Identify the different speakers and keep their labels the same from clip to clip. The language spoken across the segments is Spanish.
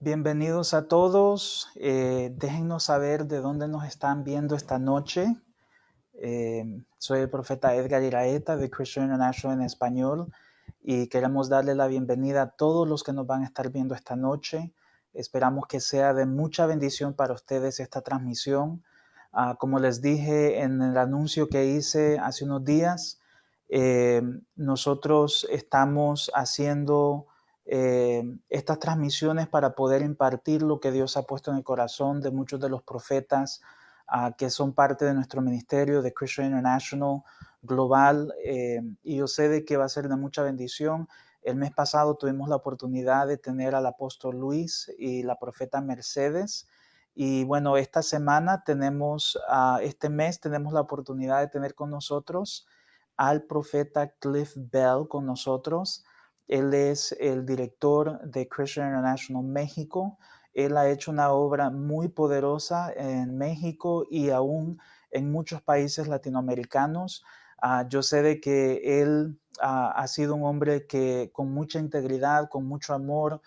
Speaker 1: Bienvenidos a todos. Déjennos saber de dónde nos están viendo esta noche. Soy el profeta Edgar Iraeta de Christian International en español y queremos darle la bienvenida a todos los que nos van a estar viendo esta noche. Esperamos que sea de mucha bendición para ustedes esta transmisión. Como les dije en el anuncio que hice hace unos días, nosotros estamos haciendo estas transmisiones para poder impartir lo que Dios ha puesto en el corazón de muchos de los profetas que son parte de nuestro ministerio de Christian International Global, y yo sé de que va a ser de mucha bendición. El mes pasado tuvimos la oportunidad de tener al apóstol Luis y la profeta Mercedes, y bueno, esta semana tenemos, este mes tenemos la oportunidad de tener con nosotros al profeta Cliff Bell con nosotros. Él es el director de Christian International México. Él ha hecho una obra muy poderosa en México y aún en muchos países latinoamericanos. Yo sé de que él ha sido un hombre que con mucha integridad, con mucho amor,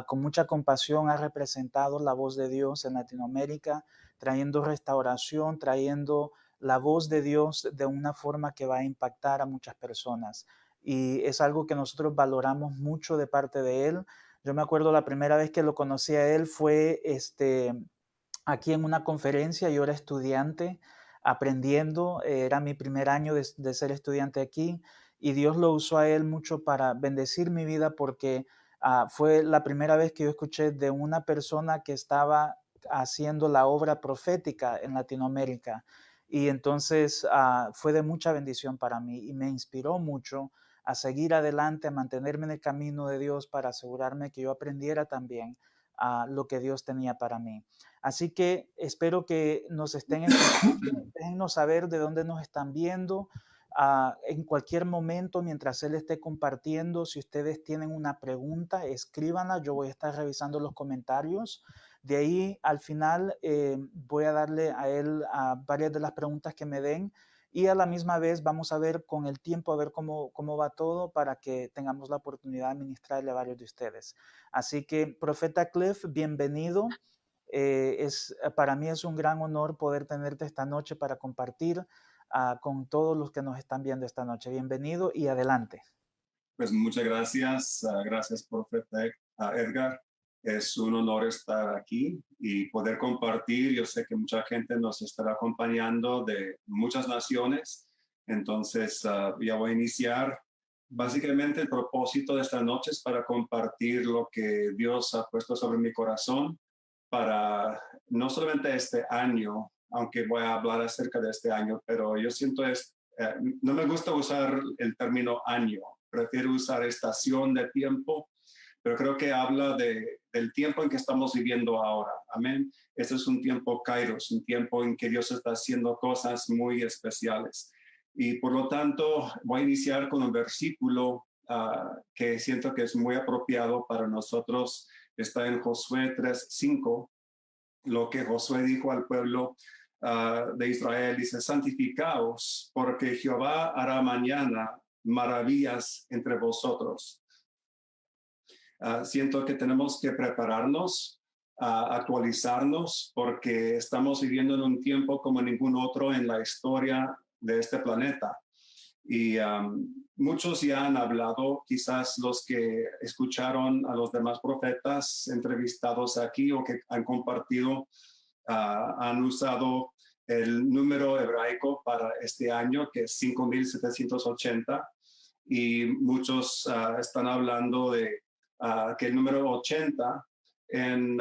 Speaker 1: con mucha compasión ha representado la voz de Dios en Latinoamérica, trayendo restauración, trayendo la voz de Dios de una forma que va a impactar a muchas personas. Y es algo que nosotros valoramos mucho de parte de él. Yo me acuerdo la primera vez que lo conocí a él fue aquí en una conferencia. Yo era estudiante aprendiendo, era mi primer año de ser estudiante aquí, y Dios lo usó a él mucho para bendecir mi vida porque fue la primera vez que yo escuché de una persona que estaba haciendo la obra profética en Latinoamérica. Y entonces fue de mucha bendición para mí y me inspiró mucho a seguir adelante, a mantenerme en el camino de Dios para asegurarme que yo aprendiera también lo que Dios tenía para mí. Así que espero que nos estén escuchando. Déjennos saber de dónde nos están viendo. En cualquier momento, mientras él esté compartiendo, si ustedes tienen una pregunta, escríbanla. Yo voy a estar revisando los comentarios. De ahí, al final, voy a darle a él varias de las preguntas que me den. Y a la misma vez vamos a ver con el tiempo, a ver cómo va todo para que tengamos la oportunidad de ministrarle a varios de ustedes. Así que, Profeta Cliff, bienvenido. Para mí es un gran honor poder tenerte esta noche para compartir con todos los que nos están viendo esta noche. Bienvenido y adelante.
Speaker 2: Pues muchas gracias, gracias profeta Edgar. Es un honor estar aquí y poder compartir. Yo sé que mucha gente nos estará acompañando de muchas naciones, entonces ya voy a iniciar. Básicamente el propósito de esta noche es para compartir lo que Dios ha puesto sobre mi corazón para no solamente este año, aunque voy a hablar acerca de este año, pero yo siento no me gusta usar el término año, prefiero usar estación de tiempo, pero creo que habla del tiempo en que estamos viviendo ahora. Amén. Este es un tiempo Kairos, un tiempo en que Dios está haciendo cosas muy especiales. Y por lo tanto, voy a iniciar con un versículo que siento que es muy apropiado para nosotros. Está en Josué 3:5, lo que Josué dijo al pueblo de Israel. Dice: santificaos, porque Jehová hará mañana maravillas entre vosotros. Siento que tenemos que prepararnos, actualizarnos, porque estamos viviendo en un tiempo como ningún otro en la historia de este planeta. Y muchos ya han hablado, quizás los que escucharon a los demás profetas entrevistados aquí o que han compartido, han usado el número hebraico para este año, que es 5780, y muchos están hablando de que el número 80 en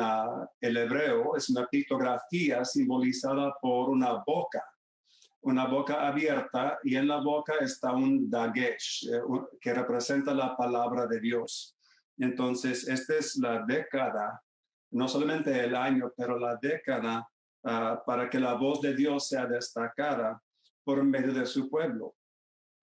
Speaker 2: el hebreo es una pictografía simbolizada por una boca abierta, y en la boca está un dagesh, que representa la palabra de Dios. Entonces, esta es la década, no solamente el año, pero la década para que la voz de Dios sea destacada por medio de su pueblo.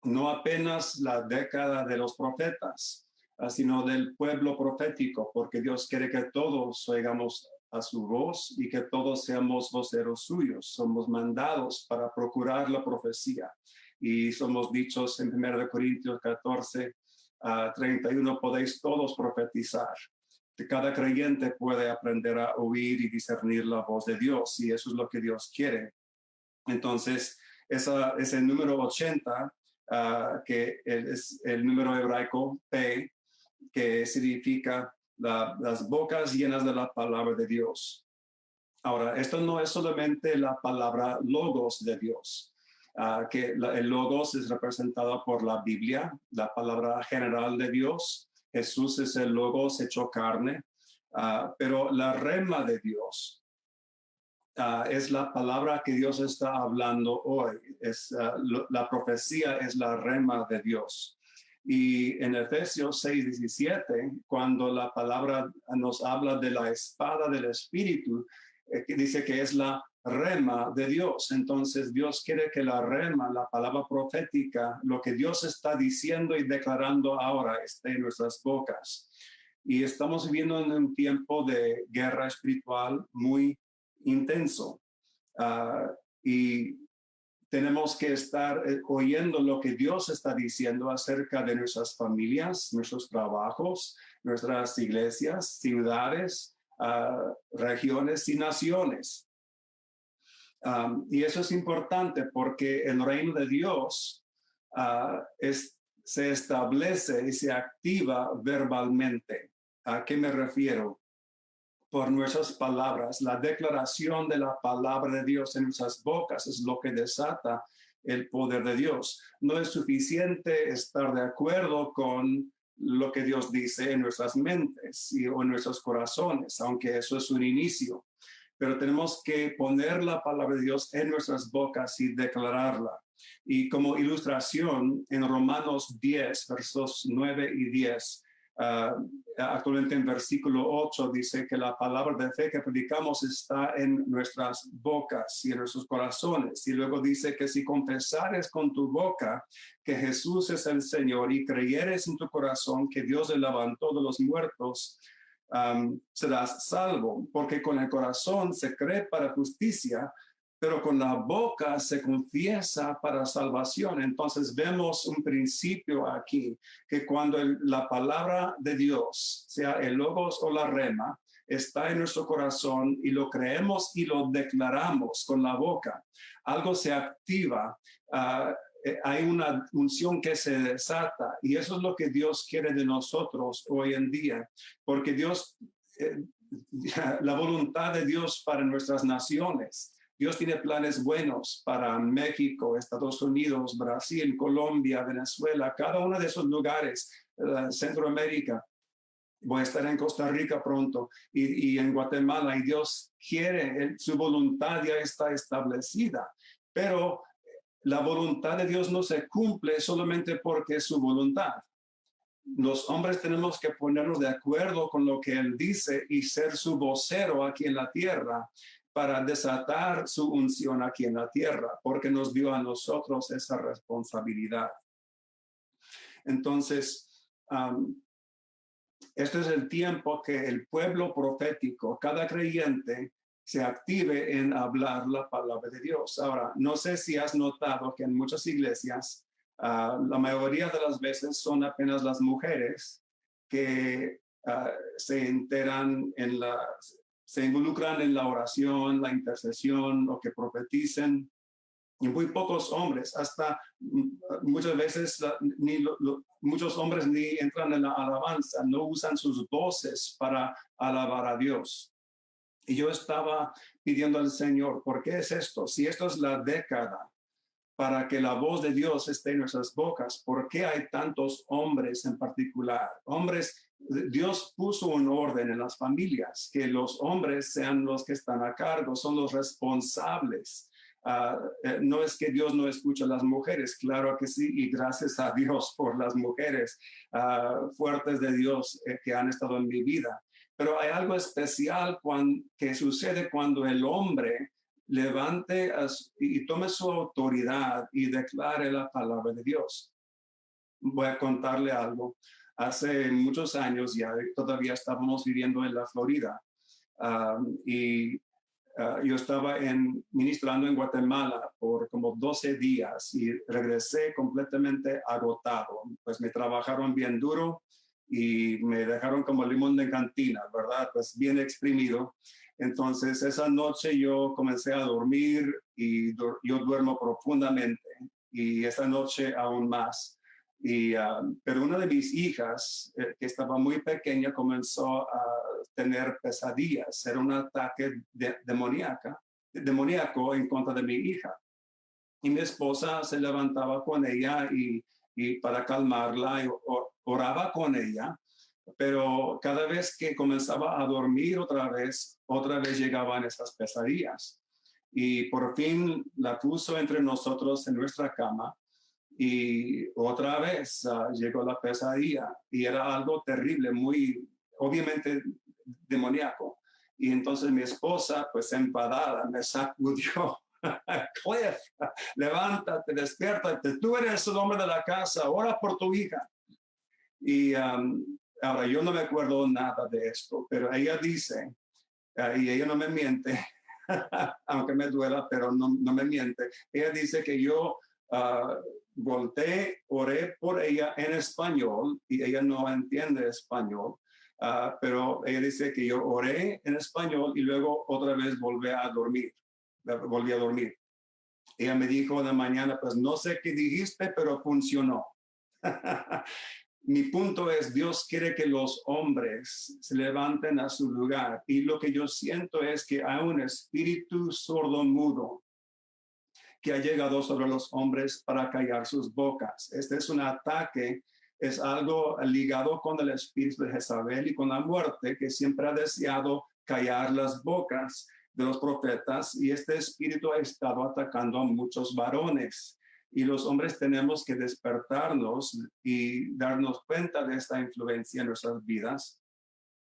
Speaker 2: No apenas la década de los profetas, sino del pueblo profético, porque Dios quiere que todos oigamos a su voz y que todos seamos voceros suyos. Somos mandados para procurar la profecía. Y somos dichos en 1 Corintios 14, 31, podéis todos profetizar. cada creyente puede aprender a oír y discernir la voz de Dios, y eso es lo que Dios quiere. Entonces, ese número 80, que es el número hebraico P, que significa las bocas llenas de la palabra de Dios. Ahora, esto no es solamente la palabra logos de Dios, que el logos es representado por la Biblia, la palabra general de Dios. Jesús es el logos hecho carne, pero la rema de Dios es la palabra que Dios está hablando hoy. La profecía es la rema de Dios. Y en Efesios 6:17, cuando la palabra nos habla de la espada del Espíritu, dice que es la rema de Dios. Entonces Dios quiere que la rema, la palabra profética, lo que Dios está diciendo y declarando ahora esté en nuestras bocas. Y estamos viviendo en un tiempo de guerra espiritual muy intenso. Y tenemos que estar oyendo lo que Dios está diciendo acerca de nuestras familias, nuestros trabajos, nuestras iglesias, ciudades, regiones y naciones. Y eso es importante porque el reino de Dios se establece y se activa verbalmente. ¿A qué me refiero? Por nuestras palabras. La declaración de la palabra de Dios en nuestras bocas es lo que desata el poder de Dios. No es suficiente estar de acuerdo con lo que Dios dice en nuestras mentes o en nuestros corazones, aunque eso es un inicio. Pero tenemos que poner la palabra de Dios en nuestras bocas y declararla. Y como ilustración, en Romanos 10, versos 9 y 10, actualmente en versículo 8 dice que la palabra de fe que predicamos está en nuestras bocas y en nuestros corazones. Y luego dice que si confesares con tu boca que Jesús es el Señor y creyeres en tu corazón que Dios le levantó de los muertos, serás salvo, porque con el corazón se cree para justicia, pero con la boca se confiesa para salvación. Entonces vemos un principio aquí, que cuando la palabra de Dios, sea el logos o la rema, está en nuestro corazón y lo creemos y lo declaramos con la boca, algo se activa, hay una unción que se desata, y eso es lo que Dios quiere de nosotros hoy en día, porque Dios, la voluntad de Dios para nuestras naciones, Dios tiene planes buenos para México, Estados Unidos, Brasil, Colombia, Venezuela, cada uno de esos lugares, Centroamérica. Voy a estar en Costa Rica pronto y en Guatemala, y Dios quiere, su voluntad ya está establecida, pero la voluntad de Dios no se cumple solamente porque es su voluntad. Los hombres tenemos que ponernos de acuerdo con lo que Él dice y ser su vocero aquí en la tierra para desatar su unción aquí en la tierra, porque nos dio a nosotros esa responsabilidad. Entonces, este es el tiempo que el pueblo profético, cada creyente, se active en hablar la palabra de Dios. Ahora, no sé si has notado que en muchas iglesias, la mayoría de las veces son apenas las mujeres que se enteran se involucran en la oración, la intercesión o que profeticen. Y muy pocos hombres, hasta muchas veces muchos hombres ni entran en la alabanza, no usan sus voces para alabar a Dios. Y yo estaba pidiendo al Señor, ¿por qué es esto? Si esto es la década para que la voz de Dios esté en nuestras bocas, ¿por qué hay tantos hombres en particular? Hombres, Dios puso un orden en las familias, que los hombres sean los que están a cargo, son los responsables. No es que Dios no escucha a las mujeres, claro que sí, y gracias a Dios por las mujeres fuertes de Dios que han estado en mi vida. Pero hay algo especial que sucede cuando el hombre levante y tome su autoridad y declare la palabra de Dios. Voy a contarle algo. Hace muchos años ya, todavía estábamos viviendo en la Florida, y yo estaba ministrando en Guatemala por como 12 días y regresé completamente agotado. Pues me trabajaron bien duro y me dejaron como limón de cantina, ¿verdad? Pues bien exprimido. Entonces esa noche yo comencé a dormir y yo duermo profundamente y esa noche aún más. Pero una de mis hijas, que estaba muy pequeña, comenzó a tener pesadillas. Era un ataque demoníaco en contra de mi hija. Y mi esposa se levantaba con ella y para calmarla, oraba con ella, pero cada vez que comenzaba a dormir otra vez llegaban esas pesadillas. Y por fin la puso entre nosotros en nuestra cama y otra vez llegó la pesadilla y era algo terrible, muy obviamente demoníaco. Y entonces mi esposa, pues empadada, me sacudió. Cliff, levántate, despiértate, tú eres el hombre de la casa, ora por tu hija. Y ahora yo no me acuerdo nada de esto, pero ella dice, y ella no me miente, aunque me duela, pero no me miente. Ella dice que yo volteé, oré por ella en español, y ella no entiende español, pero ella dice que yo oré en español y luego otra vez volví a dormir. Ella me dijo en la mañana, pues no sé qué dijiste, pero funcionó. Mi punto es, Dios quiere que los hombres se levanten a su lugar. Y lo que yo siento es que hay un espíritu sordo-mudo que ha llegado sobre los hombres para callar sus bocas. Este es un ataque, es algo ligado con el espíritu de Jezabel y con la muerte, que siempre ha deseado callar las bocas de los profetas, y este espíritu ha estado atacando a muchos varones. Y los hombres tenemos que despertarnos y darnos cuenta de esta influencia en nuestras vidas.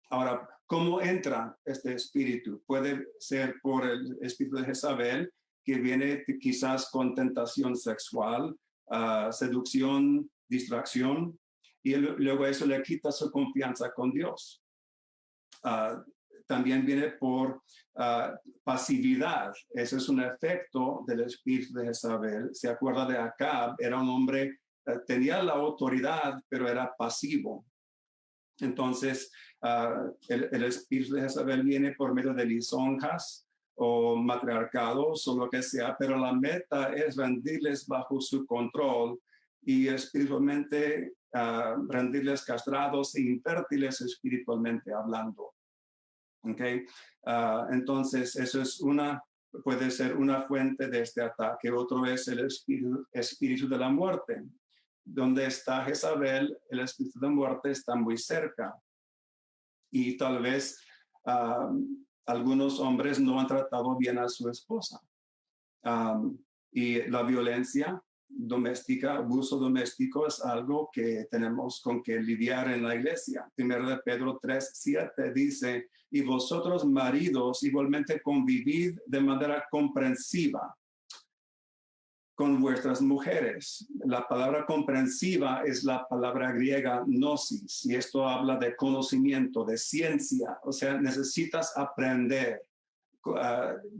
Speaker 2: Ahora, ¿cómo entra este espíritu? Puede ser por el espíritu de Jezabel, que viene quizás con tentación sexual, seducción, distracción, y luego eso le quita su confianza con Dios. También viene por pasividad. Ese es un efecto del espíritu de Jezabel. Se acuerda de Acab, era un hombre, tenía la autoridad, pero era pasivo. Entonces, el espíritu de Jezabel viene por medio de lisonjas o matriarcados o lo que sea, pero la meta es rendirles bajo su control y espiritualmente rendirles castrados e infértiles espiritualmente hablando. Okay. Entonces, eso es puede ser una fuente de este ataque. Otro es el espíritu de la muerte. Donde está Jezabel, el espíritu de muerte está muy cerca. Y tal vez algunos hombres no han tratado bien a su esposa. Y la violencia doméstica, abuso doméstico, es algo que tenemos con que lidiar en la iglesia. Primero de Pedro 3:7 dice, y vosotros maridos igualmente convivid de manera comprensiva con vuestras mujeres. La palabra comprensiva es la palabra griega gnosis, y esto habla de conocimiento, de ciencia. O sea, necesitas aprender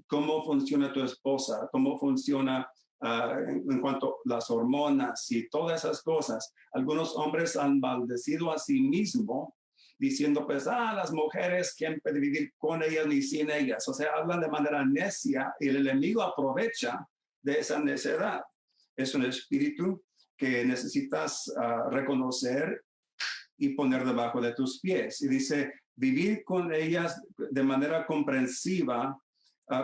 Speaker 2: cómo funciona tu esposa, cómo funciona en cuanto a las hormonas y todas esas cosas. Algunos hombres han maldecido a sí mismos diciendo, pues, las mujeres, ¿quién puede vivir con ellas ni sin ellas? O sea, hablan de manera necia y el enemigo aprovecha de esa necedad. Es un espíritu que necesitas reconocer y poner debajo de tus pies. Y dice, vivir con ellas de manera comprensiva,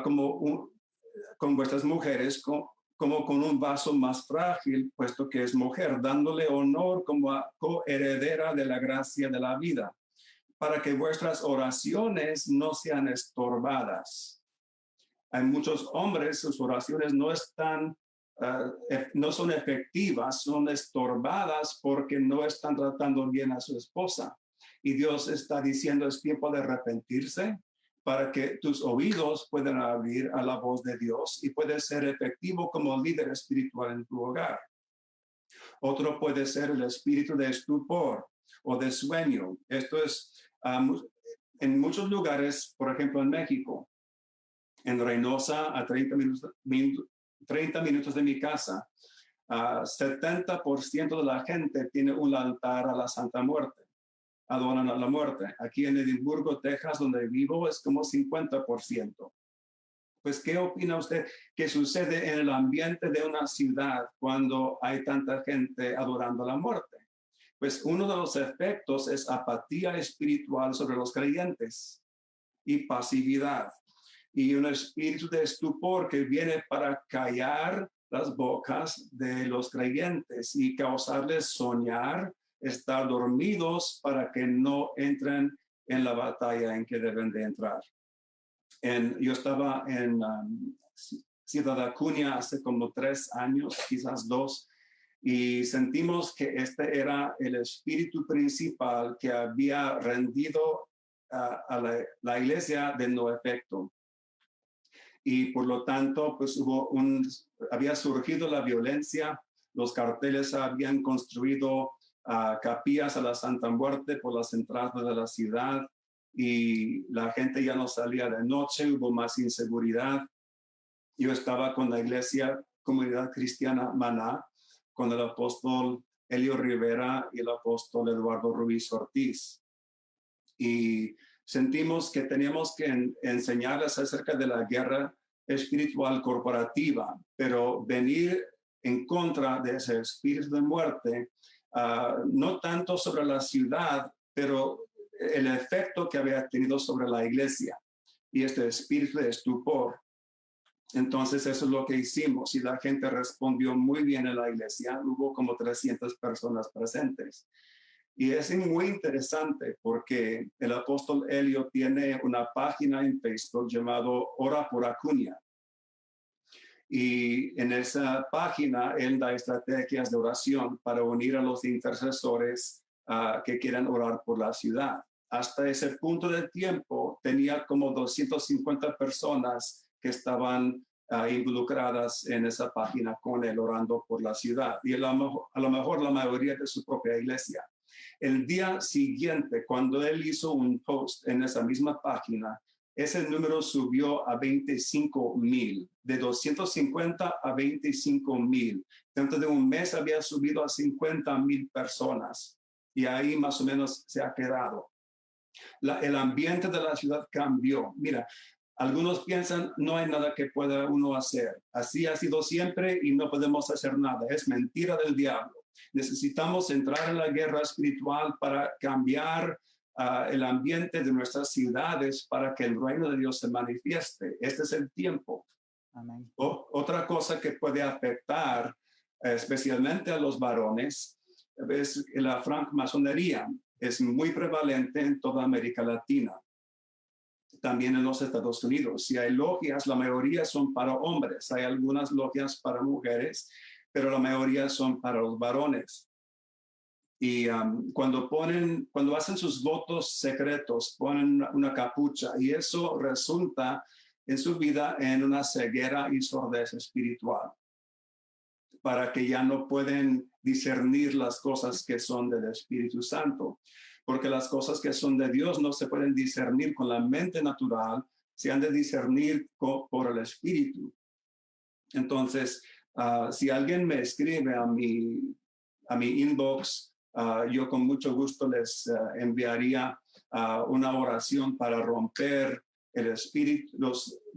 Speaker 2: con vuestras mujeres, como con un vaso más frágil, puesto que es mujer, dándole honor como a coheredera de la gracia de la vida, para que vuestras oraciones no sean estorbadas. Hay muchos hombres, sus oraciones no son efectivas, son estorbadas porque no están tratando bien a su esposa. Y Dios está diciendo, es tiempo de arrepentirse para que tus oídos puedan abrir a la voz de Dios y puedes ser efectivo como líder espiritual en tu hogar. Otro puede ser el espíritu de estupor o de sueño. Esto es en muchos lugares, por ejemplo en México, en Reynosa, a 30 minutos de mi casa, 70% de la gente tiene un altar a la Santa Muerte. adoran a la muerte. Aquí en Edimburgo, Texas, donde vivo, es como 50%. Pues, ¿qué opina usted que sucede en el ambiente de una ciudad cuando hay tanta gente adorando a la muerte? Pues uno de los efectos es apatía espiritual sobre los creyentes y pasividad, y un espíritu de estupor que viene para callar las bocas de los creyentes y causarles soñar, estar dormidos para que no entren en la batalla en que deben de entrar. Yo estaba en Ciudad Acuña hace como 3 años, quizás 2, y sentimos que este era el espíritu principal que había rendido a la iglesia de no efecto. Y por lo tanto, pues había surgido la violencia, los carteles habían construido capillas a la Santa Muerte por las entradas de la ciudad, y la gente ya no salía de noche, hubo más inseguridad. Yo estaba con la iglesia Comunidad Cristiana Maná, con el apóstol Elio Rivera y el apóstol Eduardo Ruiz Ortiz. Y sentimos que teníamos que enseñarles acerca de la guerra espiritual corporativa, pero venir en contra de ese espíritu de muerte, no tanto sobre la ciudad, pero el efecto que había tenido sobre la iglesia y este espíritu de estupor. Entonces eso es lo que hicimos, y la gente respondió muy bien en la iglesia. Hubo como 300 personas presentes. Y es muy interesante porque el apóstol Elio tiene una página en Facebook llamado Ora por Acuña. Y en esa página él da estrategias de oración para unir a los intercesores que quieran orar por la ciudad. Hasta ese punto del tiempo tenía como 250 personas que estaban involucradas en esa página con él orando por la ciudad, y a lo mejor la mayoría de su propia iglesia. El día siguiente, cuando él hizo un post en esa misma página, ese número subió a 25,000, de 250 a 25,000. Dentro de un mes había subido a 50,000 personas, y ahí más o menos se ha quedado. El ambiente de la ciudad cambió. Mira, algunos piensan no hay nada que pueda uno hacer. Así ha sido siempre y no podemos hacer nada. Es mentira del diablo. Necesitamos entrar en la guerra espiritual para cambiar el ambiente de nuestras ciudades para que el reino de Dios se manifieste. Este es el tiempo.
Speaker 1: Amén.
Speaker 2: Otra cosa que puede afectar especialmente a los varones es la francmasonería. Es muy prevalente en toda América Latina, también en los Estados Unidos. Si hay logias, la mayoría son para hombres. Hay algunas logias para mujeres, pero la mayoría son para los varones. Y cuando hacen sus votos secretos, ponen una capucha, y eso resulta en su vida en una ceguera y sordez espiritual, para que ya no pueden discernir las cosas que son del Espíritu Santo, porque las cosas que son de Dios no se pueden discernir con la mente natural, se han de discernir por el Espíritu. Entonces, si alguien me escribe a mi inbox, yo con mucho gusto les enviaría una oración para romper el espíritu,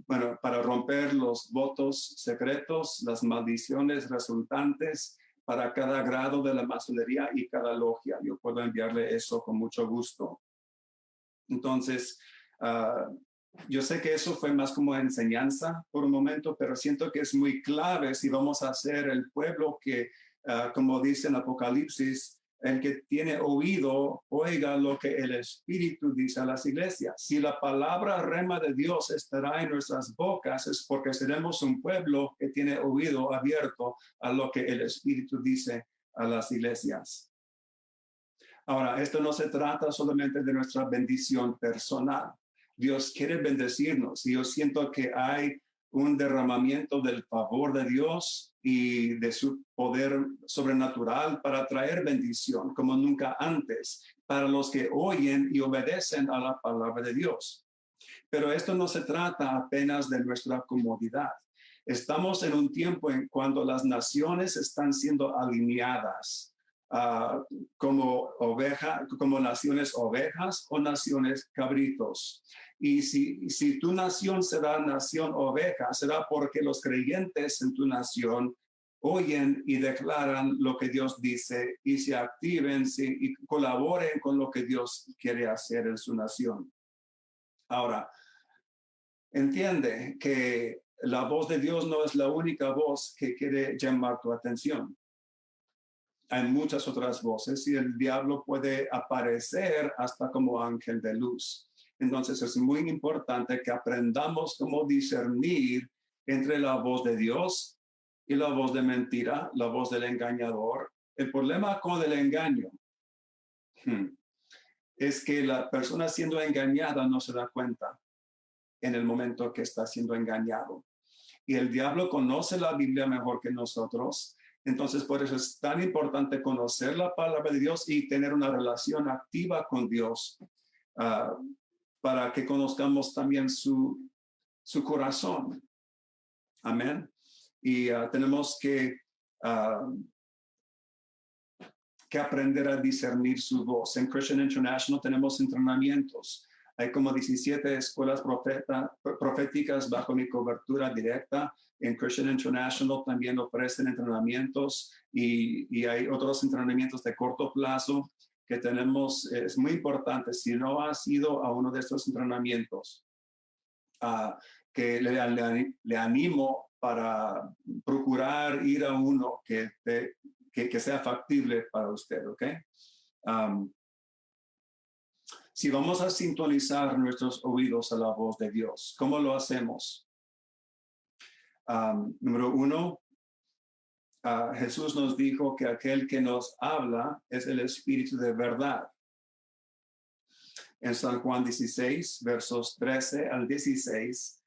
Speaker 2: para romper los votos secretos, las maldiciones resultantes para cada grado de la masonería y cada logia. Yo puedo enviarle eso con mucho gusto. Entonces, yo sé que eso fue más como enseñanza por un momento, pero siento que es muy clave si vamos a ser el pueblo que, como dice en Apocalipsis, el que tiene oído, oiga lo que el Espíritu dice a las iglesias. Si la palabra rema de Dios estará en nuestras bocas, es porque seremos un pueblo que tiene oído abierto a lo que el Espíritu dice a las iglesias. Ahora, esto no se trata solamente de nuestra bendición personal. Dios quiere bendecirnos, y yo siento que hay un derramamiento del favor de Dios y de su poder sobrenatural para traer bendición como nunca antes para los que oyen y obedecen a la palabra de Dios. Pero esto no se trata apenas de nuestra comodidad. Estamos en un tiempo en cuando las naciones están siendo alineadas como naciones ovejas o naciones cabritos. Y si tu nación será nación oveja, será porque los creyentes en tu nación oyen y declaran lo que Dios dice y se activen y colaboren con lo que Dios quiere hacer en su nación. Ahora, entiende que la voz de Dios no es la única voz que quiere llamar tu atención. Hay muchas otras voces y el diablo puede aparecer hasta como ángel de luz. Entonces es muy importante que aprendamos cómo discernir entre la voz de Dios y la voz de mentira, la voz del engañador. El problema con el engaño es que la persona siendo engañada no se da cuenta en el momento que está siendo engañado. Y el diablo conoce la Biblia mejor que nosotros. Entonces, por eso es tan importante conocer la palabra de Dios y tener una relación activa con Dios para que conozcamos también su corazón. Amén. Y tenemos que aprender a discernir su voz. En Christian International tenemos entrenamientos. Hay como 17 escuelas proféticas bajo mi cobertura directa. En Christian International también ofrecen entrenamientos y hay otros entrenamientos de corto plazo que tenemos. Es muy importante, si no has ido a uno de estos entrenamientos, que le animo para procurar ir a uno que sea factible para usted, ¿ok? Si vamos a sintonizar nuestros oídos a la voz de Dios, ¿cómo lo hacemos? Número 1, Jesús nos dijo que aquel que nos habla es el Espíritu de verdad. En San Juan 16, versos 13 al 16,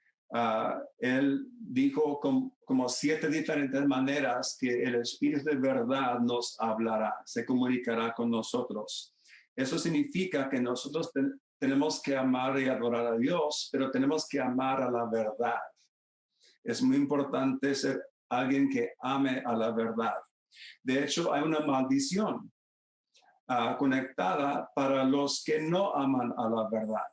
Speaker 2: él dijo como 7 diferentes maneras que el Espíritu de verdad nos hablará, se comunicará con nosotros. Eso significa que nosotros tenemos que amar y adorar a Dios, pero tenemos que amar a la verdad. Es muy importante ser alguien que ame a la verdad. De hecho, hay una maldición conectada para los que no aman a la verdad.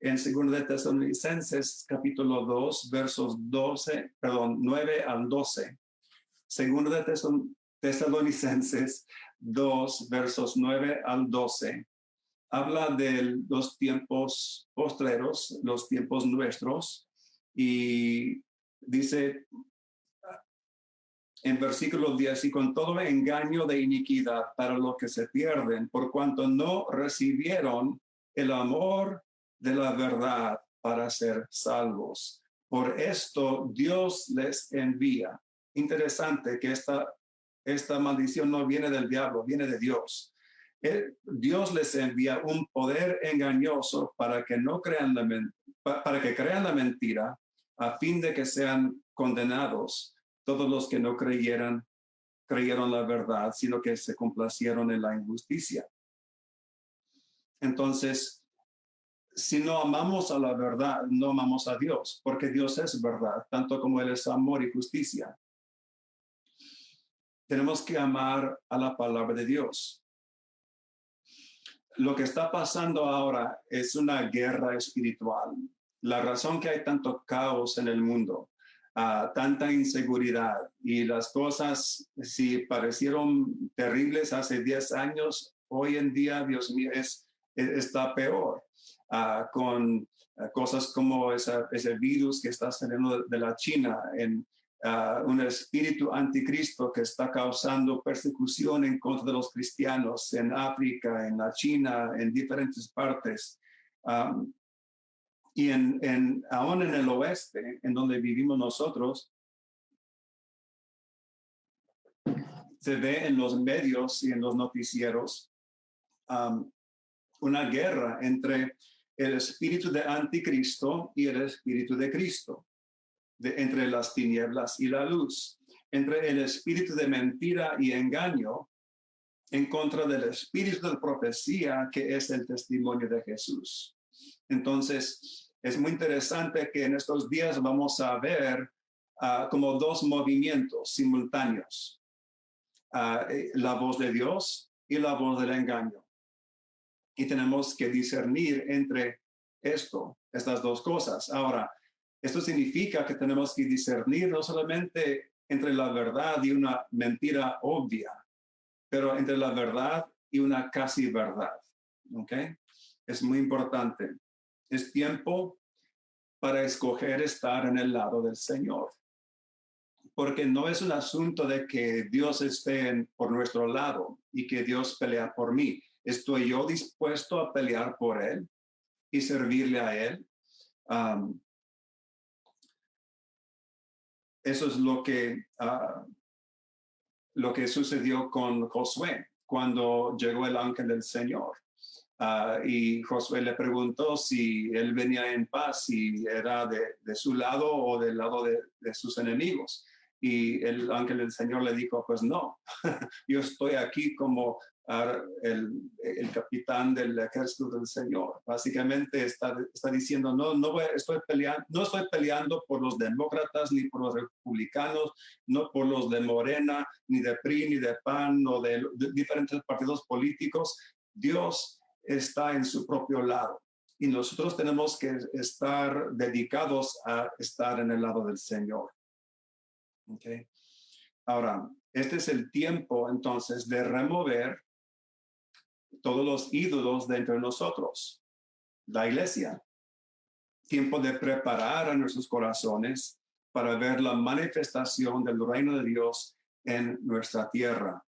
Speaker 2: En 2 de Tesalonicenses, capítulo 2, versos 9 al 12. 2 de Tesalonicenses 2, versos 9 al 12. Habla de los tiempos postreros, los tiempos nuestros, y dice en versículo 10, y con todo engaño de iniquidad para los que se pierden, por cuanto no recibieron el amor de la verdad para ser salvos. Por esto Dios les envía. Interesante que esta maldición no viene del diablo, viene de Dios. Dios les envía un poder engañoso para que no crean para que crean la mentira, a fin de que sean condenados todos los que no creyeron la verdad, sino que se complacieron en la injusticia. Entonces, si no amamos a la verdad, no amamos a Dios, porque Dios es verdad, tanto como Él es amor y justicia. Tenemos que amar a la palabra de Dios. Lo que está pasando ahora es una guerra espiritual. La razón que hay tanto caos en el mundo, tanta inseguridad y las cosas, si parecieron terribles hace 10 años, hoy en día, Dios mío, está peor. Con cosas como ese virus que está saliendo de la China, un espíritu anticristo que está causando persecución en contra de los cristianos en África, en la China, en diferentes partes. Y aún en el oeste, en donde vivimos nosotros, se ve en los medios y en los noticieros una guerra entre el espíritu de anticristo y el espíritu de Cristo, entre las tinieblas y la luz, entre el espíritu de mentira y engaño en contra del espíritu de profecía que es el testimonio de Jesús. Entonces, es muy interesante que en estos días vamos a ver como 2 movimientos simultáneos. la voz de Dios y la voz del engaño. Y tenemos que discernir entre estas dos cosas. Ahora, esto significa que tenemos que discernir no solamente entre la verdad y una mentira obvia, pero entre la verdad y una casi verdad. ¿Ok? Es muy importante. Es tiempo para escoger estar en el lado del Señor. Porque no es un asunto de que Dios esté por nuestro lado y que Dios pelea por mí. ¿Estoy yo dispuesto a pelear por Él y servirle a Él? Eso es lo que sucedió con Josué cuando llegó el ángel del Señor. Y Josué le preguntó si él venía en paz, si era de su lado o del lado de sus enemigos. Y el ángel del Señor le dijo, pues no, yo estoy aquí como el capitán del ejército del Señor. Básicamente está diciendo, no estoy peleando por los demócratas ni por los republicanos, no por los de Morena, ni de PRI, ni de PAN, o de diferentes partidos políticos. Dios está en su propio lado y nosotros tenemos que estar dedicados a estar en el lado del Señor. Okay. Ahora, este es el tiempo entonces de remover todos los ídolos de entre nosotros, la iglesia. Tiempo de preparar a nuestros corazones para ver la manifestación del reino de Dios en nuestra tierra.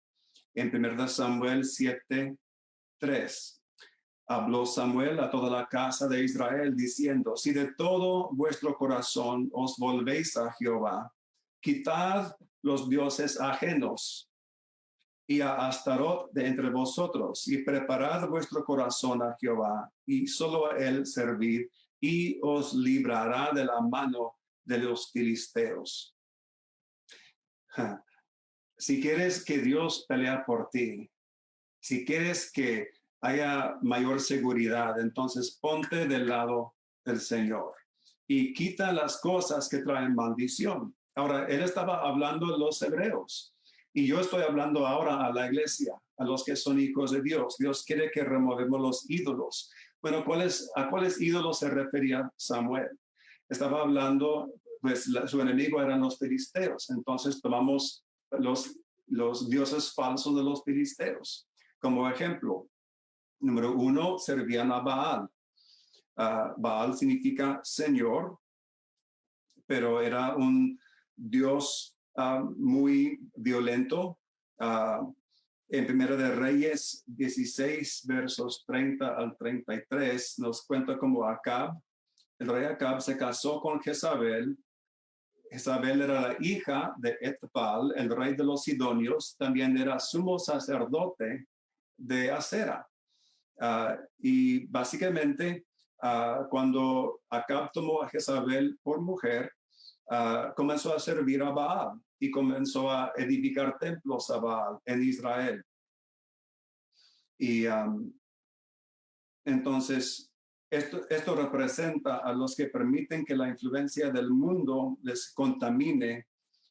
Speaker 2: En 1 Samuel 7:3. Habló Samuel a toda la casa de Israel diciendo, si de todo vuestro corazón os volvéis a Jehová, quitad los dioses ajenos y a Astarot de entre vosotros y preparad vuestro corazón a Jehová y solo a él servid y os librará de la mano de los filisteos. Si quieres que Dios pelea por ti, si quieres que haya mayor seguridad, entonces ponte del lado del Señor y quita las cosas que traen maldición. Ahora, él estaba hablando a los hebreos y yo estoy hablando ahora a la iglesia, a los que son hijos de Dios. Dios quiere que removemos los ídolos. Bueno, ¿a cuáles ídolos se refería Samuel? Estaba hablando, pues su enemigo eran los filisteos. Entonces tomamos los dioses falsos de los filisteos. Como ejemplo, número 1, servían a Baal. Baal significa Señor, pero era un dios muy violento. En Primera de Reyes 16, versos 30 al 33, nos cuenta cómo Acab, el rey Acab, se casó con Jezabel. Jezabel era la hija de Etbaal, el rey de los Sidonios, también era sumo sacerdote de Acera. Y básicamente, cuando Acab tomó a Jezabel por mujer, comenzó a servir a Baal y comenzó a edificar templos a Baal en Israel. Y entonces, esto representa a los que permiten que la influencia del mundo les contamine,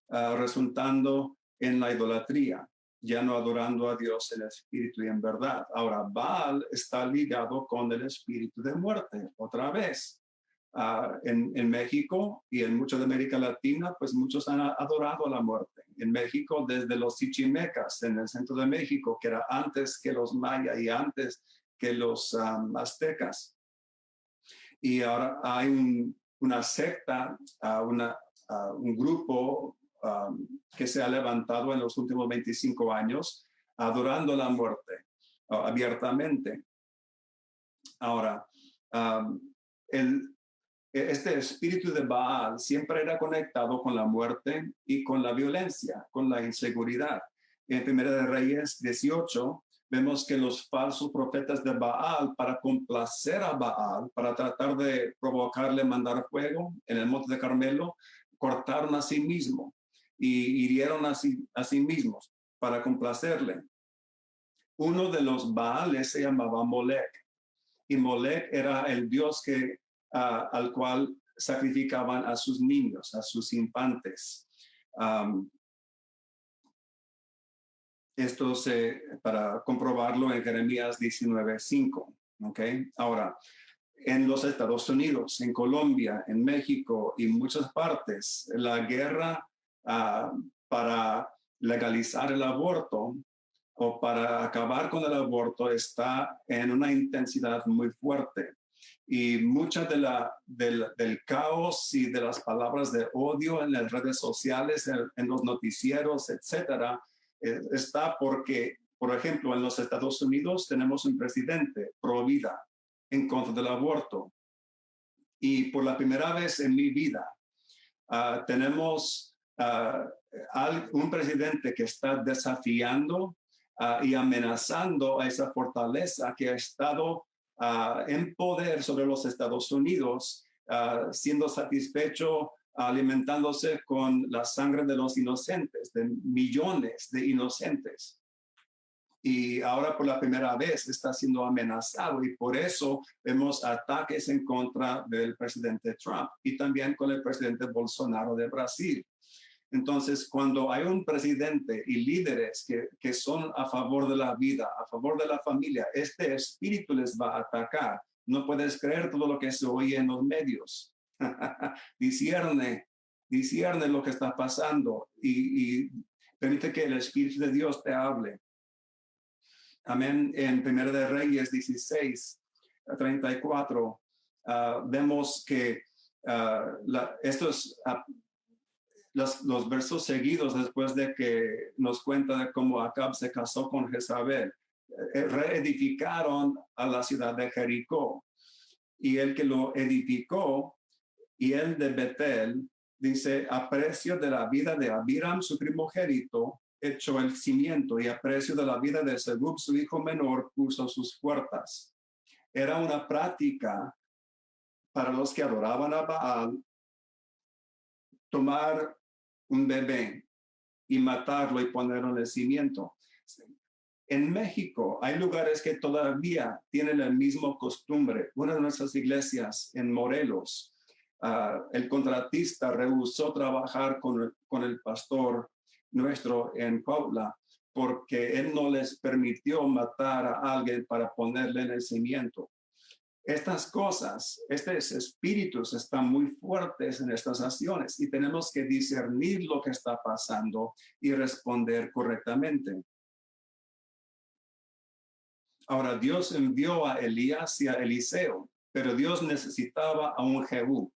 Speaker 2: resultando en la idolatría, ya no adorando a Dios en espíritu y en verdad. Ahora, Baal está ligado con el espíritu de muerte, otra vez. En México y en mucha de América Latina, pues muchos han adorado a la muerte. En México, desde los chichimecas, en el centro de México, que era antes que los mayas y antes que los aztecas. Y ahora hay una secta, un grupo que se ha levantado en los últimos 25 años adorando la muerte abiertamente. Ahora, este espíritu de Baal siempre era conectado con la muerte y con la violencia, con la inseguridad. En Primera de Reyes 18 vemos que los falsos profetas de Baal, para complacer a Baal, para tratar de provocarle mandar fuego en el monte de Carmelo, cortaron a sí mismos y hirieron a sí mismos para complacerle. Uno de los Baales se llamaba Molec, y Molec era el dios al cual sacrificaban a sus niños, a sus infantes. Esto para comprobarlo en Jeremías 19:5. ¿Okay? Ahora, en los Estados Unidos, en Colombia, en México y muchas partes, la guerra para legalizar el aborto o para acabar con el aborto está en una intensidad muy fuerte. Y mucha del caos y de las palabras de odio en las redes sociales, en los noticieros, etcétera, está porque, por ejemplo, en los Estados Unidos tenemos un presidente pro vida en contra del aborto. Y por la primera vez en mi vida tenemos un presidente que está desafiando y amenazando a esa fortaleza que ha estado en poder sobre los Estados Unidos, siendo satisfecho alimentándose con la sangre de los inocentes, de millones de inocentes. Y ahora por la primera vez está siendo amenazado y por eso vemos ataques en contra del presidente Trump y también con el presidente Bolsonaro de Brasil. Entonces, cuando hay un presidente y líderes que son a favor de la vida, a favor de la familia, este espíritu les va a atacar. No puedes creer todo lo que se oye en los medios. discierne lo que está pasando y permite que el Espíritu de Dios te hable. Amén. En 1 de Reyes 16:34 vemos que los versos seguidos después de que nos cuenta de cómo Acab se casó con Jezabel, reedificaron a la ciudad de Jericó. Y el que lo edificó, y el de Betel, dice, a precio de la vida de Abiram, su primogénito, echó el cimiento, y a precio de la vida de Segub, su hijo menor, puso sus puertas. Era una práctica para los que adoraban a Baal tomar un bebé y matarlo y ponerlo en el cimiento. En México hay lugares que todavía tienen la misma costumbre. Una de nuestras iglesias en Morelos, el contratista rehusó trabajar con el pastor nuestro en Cuautla porque él no les permitió matar a alguien para ponerle en el cimiento. Estas cosas, estos espíritus están muy fuertes en estas naciones y tenemos que discernir lo que está pasando y responder correctamente. Ahora, Dios envió a Elías y a Eliseo, pero Dios necesitaba a un Jehú,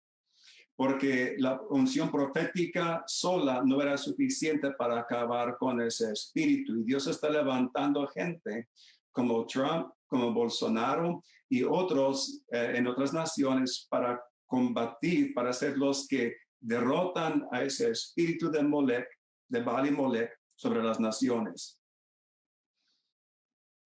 Speaker 2: porque la unción profética sola no era suficiente para acabar con ese espíritu. Y Dios está levantando gente como Trump, como Bolsonaro y otros en otras naciones para combatir, para ser los que derrotan a ese espíritu de Molech, de Baal y Molech, sobre las naciones.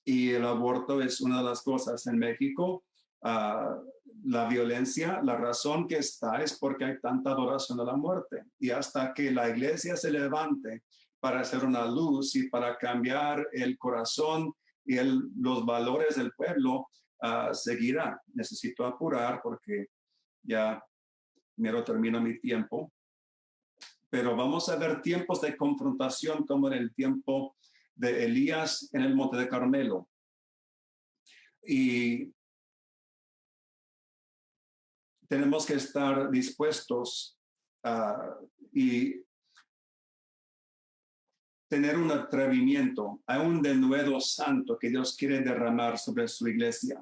Speaker 2: Y el aborto es una de las cosas en México. La violencia, la razón que está es porque hay tanta adoración a la muerte. Y hasta que la iglesia se levante para hacer una luz y para cambiar el corazón y los valores del pueblo, seguirá. Necesito apurar porque ya mero termino mi tiempo. Pero vamos a ver tiempos de confrontación como en el tiempo de Elías en el Monte de Carmelo. Y tenemos que estar dispuestos y tener un atrevimiento a un denuedo santo que Dios quiere derramar sobre su iglesia.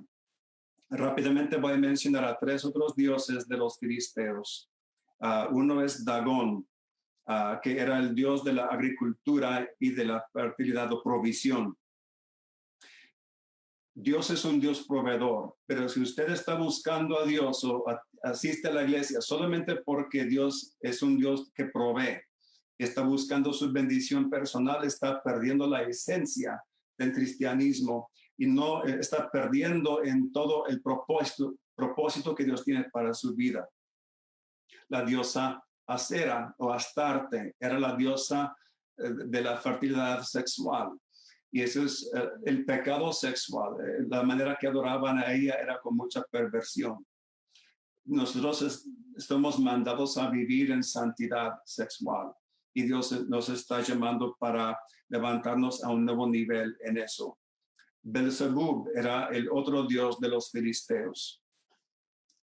Speaker 2: Rápidamente voy a mencionar a 3 otros dioses de los filisteos. Uno es Dagón, que era el dios de la agricultura y de la fertilidad o provisión. Dios es un Dios proveedor, pero si usted está buscando a Dios o asiste a la iglesia solamente porque Dios es un Dios que provee, está buscando su bendición personal, está perdiendo la esencia del cristianismo y no está perdiendo en todo el propósito que Dios tiene para su vida. La diosa Acera o Astarte era la diosa de la fertilidad sexual. Y eso es el pecado sexual. La manera que adoraban a ella era con mucha perversión. Nosotros estamos mandados a vivir en santidad sexual. y Dios nos está llamando para levantarnos a un nuevo nivel en eso. Belzebub era el otro dios de los filisteos.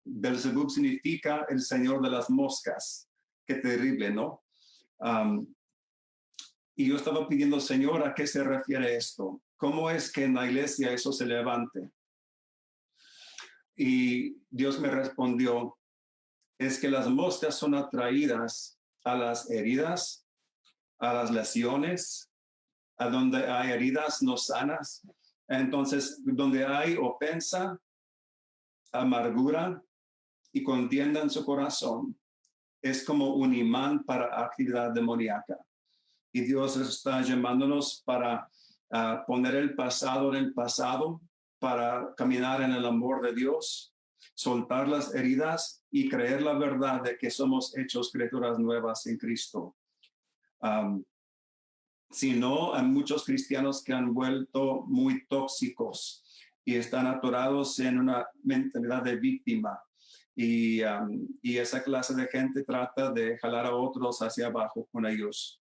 Speaker 2: Belzebub significa el señor de las moscas. Qué terrible, ¿no? Y yo estaba pidiendo, Señor, ¿a qué se refiere esto? ¿Cómo es que en la iglesia eso se levante? Y Dios me respondió, es que las moscas son atraídas a las heridas, a las lesiones, a donde hay heridas no sanas. Entonces, donde hay ofensa, amargura y contienda en su corazón, es como un imán para actividad demoníaca. Y Dios está llamándonos para poner el pasado en el pasado, para caminar en el amor de Dios, soltar las heridas y creer la verdad de que somos hechos criaturas nuevas en Cristo. Si no, hay muchos cristianos que han vuelto muy tóxicos y están atorados en una mentalidad de víctima. Y esa clase de gente trata de jalar a otros hacia abajo con ellos.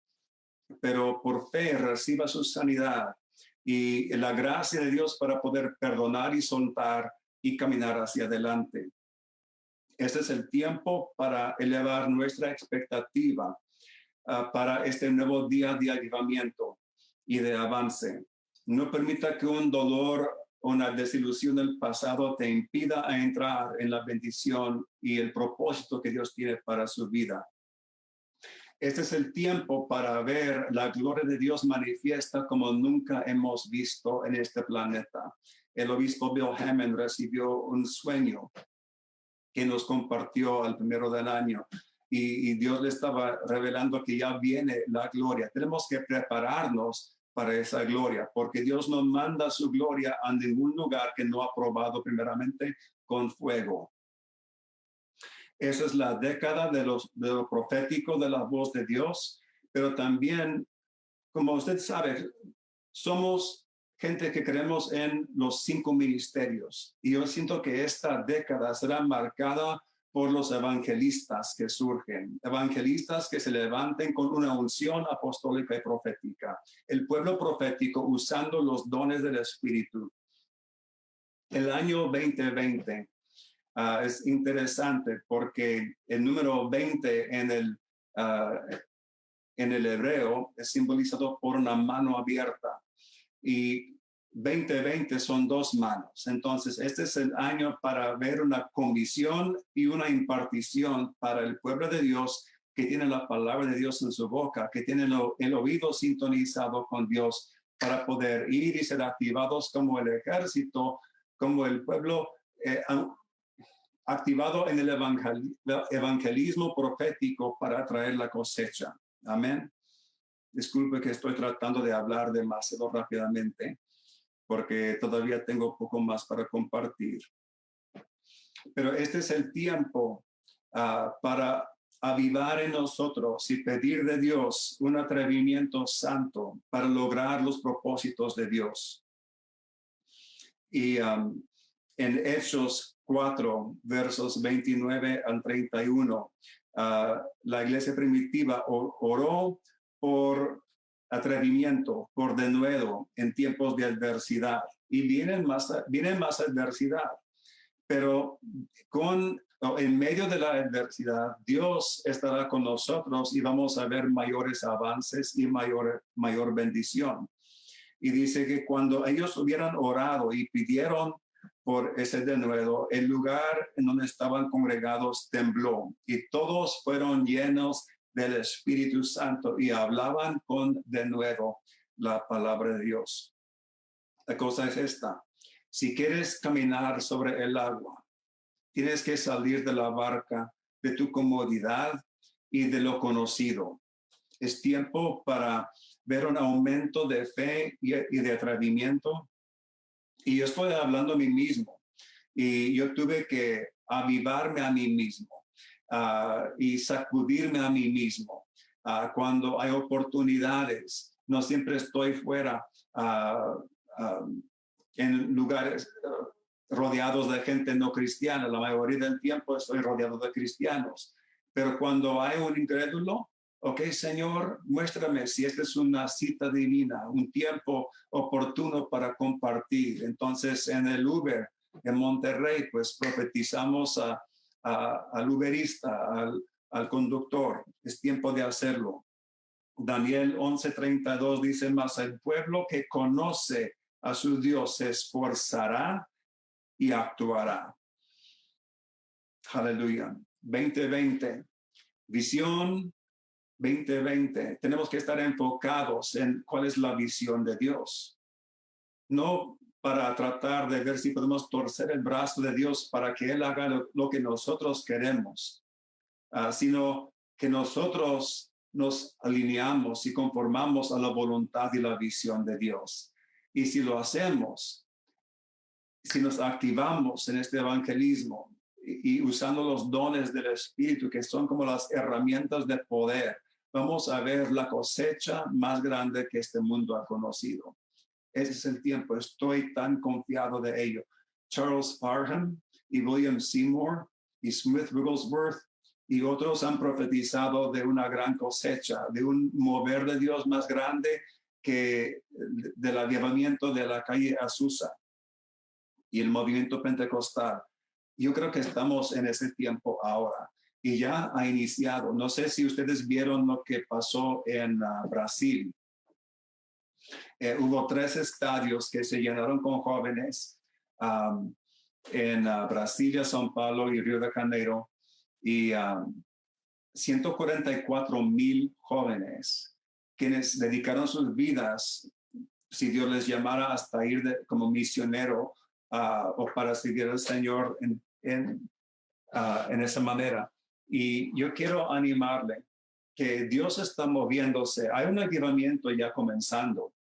Speaker 2: Pero por fe reciba su sanidad y la gracia de Dios para poder perdonar y soltar y caminar hacia adelante. Este es el tiempo para elevar nuestra expectativa para este nuevo día de avivamiento y de avance. No permita que un dolor o una desilusión del pasado te impida a entrar en la bendición y el propósito que Dios tiene para su vida. Este es el tiempo para ver la gloria de Dios manifiesta como nunca hemos visto en este planeta. El obispo Bill Hamon recibió un sueño que nos compartió al primero del año y Dios le estaba revelando que ya viene la gloria. Tenemos que prepararnos para esa gloria, porque Dios no manda su gloria a ningún lugar que no ha probado primeramente con fuego. Esa es la década de lo profético, de la voz de Dios, pero también, como usted sabe, somos gente que creemos en los 5 ministerios. Y yo siento que esta década será marcada por los evangelistas que surgen, evangelistas que se levanten con una unción apostólica y profética. El pueblo profético usando los dones del Espíritu. El año 2020 es interesante porque el número 20 en el hebreo es simbolizado por una mano abierta y 2020 son 2 manos. Entonces, este es el año para ver una comisión y una impartición para el pueblo de Dios que tiene la palabra de Dios en su boca, que tiene el oído sintonizado con Dios para poder ir y ser activados como el ejército, como el pueblo activado en el evangelismo profético para traer la cosecha. Amén. Disculpe que estoy tratando de hablar demasiado rápidamente porque todavía tengo poco más para compartir. Pero este es el tiempo para avivar en nosotros y pedir de Dios un atrevimiento santo para lograr los propósitos de Dios. Y en Hechos 4, versos 29 al 31, la iglesia primitiva oró por atrevimiento, por denuedo en tiempos de adversidad. Y viene más adversidad, pero en medio de la adversidad, Dios estará con nosotros y vamos a ver mayores avances y mayor bendición. Y dice que cuando ellos hubieran orado y pidieron por ese denuedo, el lugar en donde estaban congregados tembló y todos fueron llenos del Espíritu Santo y hablaban con denuedo la palabra de Dios. La cosa es esta: si quieres caminar sobre el agua, tienes que salir de la barca, de tu comodidad y de lo conocido. Es tiempo para ver un aumento de fe y de atrevimiento. Y yo estoy hablando a mí mismo. Y yo tuve que avivarme a mí mismo y sacudirme a mí mismo. Cuando hay oportunidades, no siempre estoy fuera en lugares rodeados de gente no cristiana. La mayoría del tiempo estoy rodeado de cristianos. Pero cuando hay un incrédulo Ok, Señor, muéstrame si esta es una cita divina, un tiempo oportuno para compartir. Entonces, en el Uber, en Monterrey, pues profetizamos al uberista, al conductor. Es tiempo de hacerlo. Daniel 11:32 dice, mas el pueblo que conoce a su Dios se esforzará y actuará. Aleluya. 2020, visión 2020. Tenemos que estar enfocados en cuál es la visión de Dios. No para tratar de ver si podemos torcer el brazo de Dios para que Él haga lo que nosotros queremos, sino que nosotros nos alineamos y conformamos a la voluntad y la visión de Dios. Y si lo hacemos, si nos activamos en este evangelismo y usando los dones del Espíritu, que son como las herramientas de poder, vamos a ver la cosecha más grande que este mundo ha conocido. Ese es el tiempo, estoy tan confiado de ello. Charles Parham y William Seymour y Smith Wigglesworth y otros han profetizado de una gran cosecha, de un mover de Dios más grande que del avivamiento de la calle Azusa y el movimiento pentecostal. Yo creo que estamos en ese tiempo ahora y ya ha iniciado. No sé si ustedes vieron lo que pasó en Brasil. Hubo 3 estadios que se llenaron con jóvenes en Brasilia, São Paulo y Río de Janeiro, y 144,000 jóvenes quienes dedicaron sus vidas, si Dios les llamara, hasta ir como misionero o para seguir al Señor en esa manera. Y yo quiero animarle que Dios está moviéndose. Hay un avivamiento ya comenzando.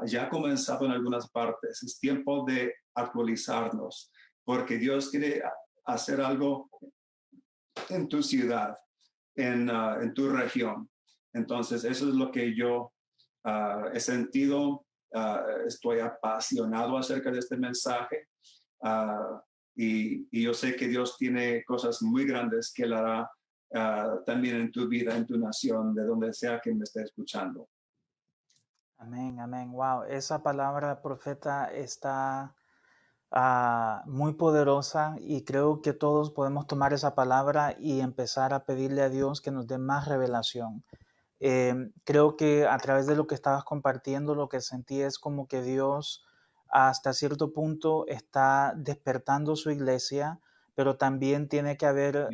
Speaker 2: Ya ha comenzado en algunas partes. Es tiempo de actualizarnos, porque Dios quiere hacer algo en tu ciudad, en tu región. Entonces, eso es lo que yo he sentido. Estoy apasionado acerca de este mensaje. Y yo sé que Dios tiene cosas muy grandes que Él hará también en tu vida, en tu nación, de donde sea que me esté escuchando.
Speaker 1: Amén, amén. Wow, esa palabra, profeta, está muy poderosa y creo que todos podemos tomar esa palabra y empezar a pedirle a Dios que nos dé más revelación. Creo que a través de lo que estabas compartiendo, lo que sentí es como que Dios hasta cierto punto está despertando su iglesia, pero también tiene que haber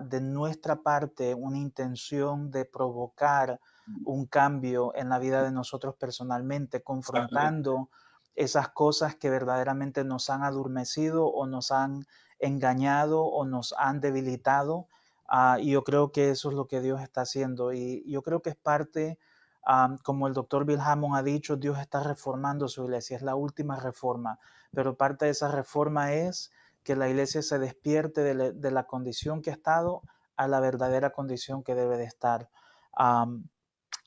Speaker 1: de nuestra parte una intención de provocar un cambio en la vida de nosotros personalmente, confrontando esas cosas que verdaderamente nos han adormecido o nos han engañado o nos han debilitado. Y yo creo que eso es lo que Dios está haciendo. Y yo creo que es parte, como el doctor Bill Hamon ha dicho, Dios está reformando su iglesia. Es la última reforma. Pero parte de esa reforma es que la iglesia se despierte de la condición que ha estado a la verdadera condición que debe de estar.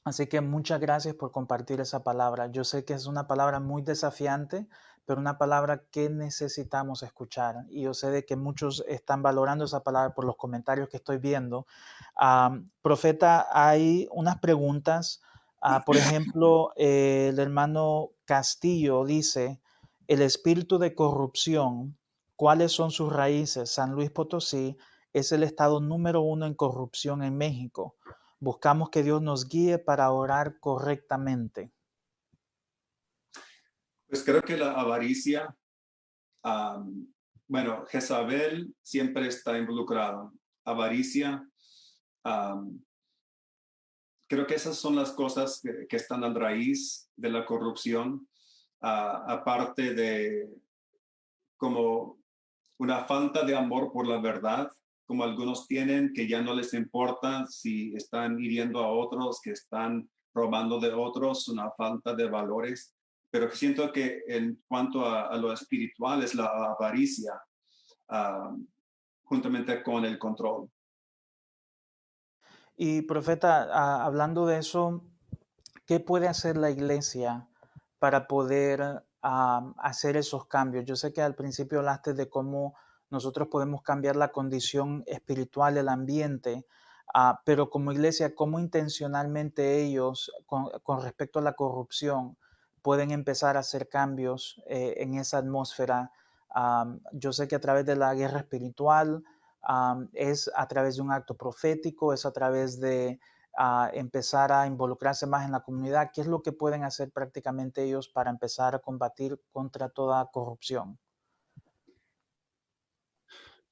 Speaker 1: Así que muchas gracias por compartir esa palabra. Yo sé que es una palabra muy desafiante, pero una palabra que necesitamos escuchar. Y yo sé de que muchos están valorando esa palabra por los comentarios que estoy viendo. Profeta, hay unas preguntas. Por ejemplo, el hermano Castillo dice, el espíritu de corrupción, ¿cuáles son sus raíces? San Luis Potosí es el estado número 1 en corrupción en México. Buscamos que Dios nos guíe para orar correctamente.
Speaker 2: Pues creo que la avaricia, bueno, Jezabel siempre está involucrado. Avaricia, creo que esas son las cosas que están al raíz de la corrupción, aparte de como una falta de amor por la verdad, como algunos tienen, que ya no les importa si están hiriendo a otros, que están robando de otros, una falta de valores. Pero siento que en cuanto a lo espiritual es la avaricia, juntamente con el control.
Speaker 1: Y profeta, hablando de eso, ¿qué puede hacer la iglesia para poder hacer esos cambios? Yo sé que al principio hablaste de cómo nosotros podemos cambiar la condición espiritual del ambiente, pero como iglesia, ¿cómo intencionalmente ellos, con respecto a la corrupción, pueden empezar a hacer cambios en esa atmósfera? Yo sé que a través de la guerra espiritual, es a través de un acto profético, es a través de empezar a involucrarse más en la comunidad. ¿Qué es lo que pueden hacer prácticamente ellos para empezar a combatir contra toda corrupción?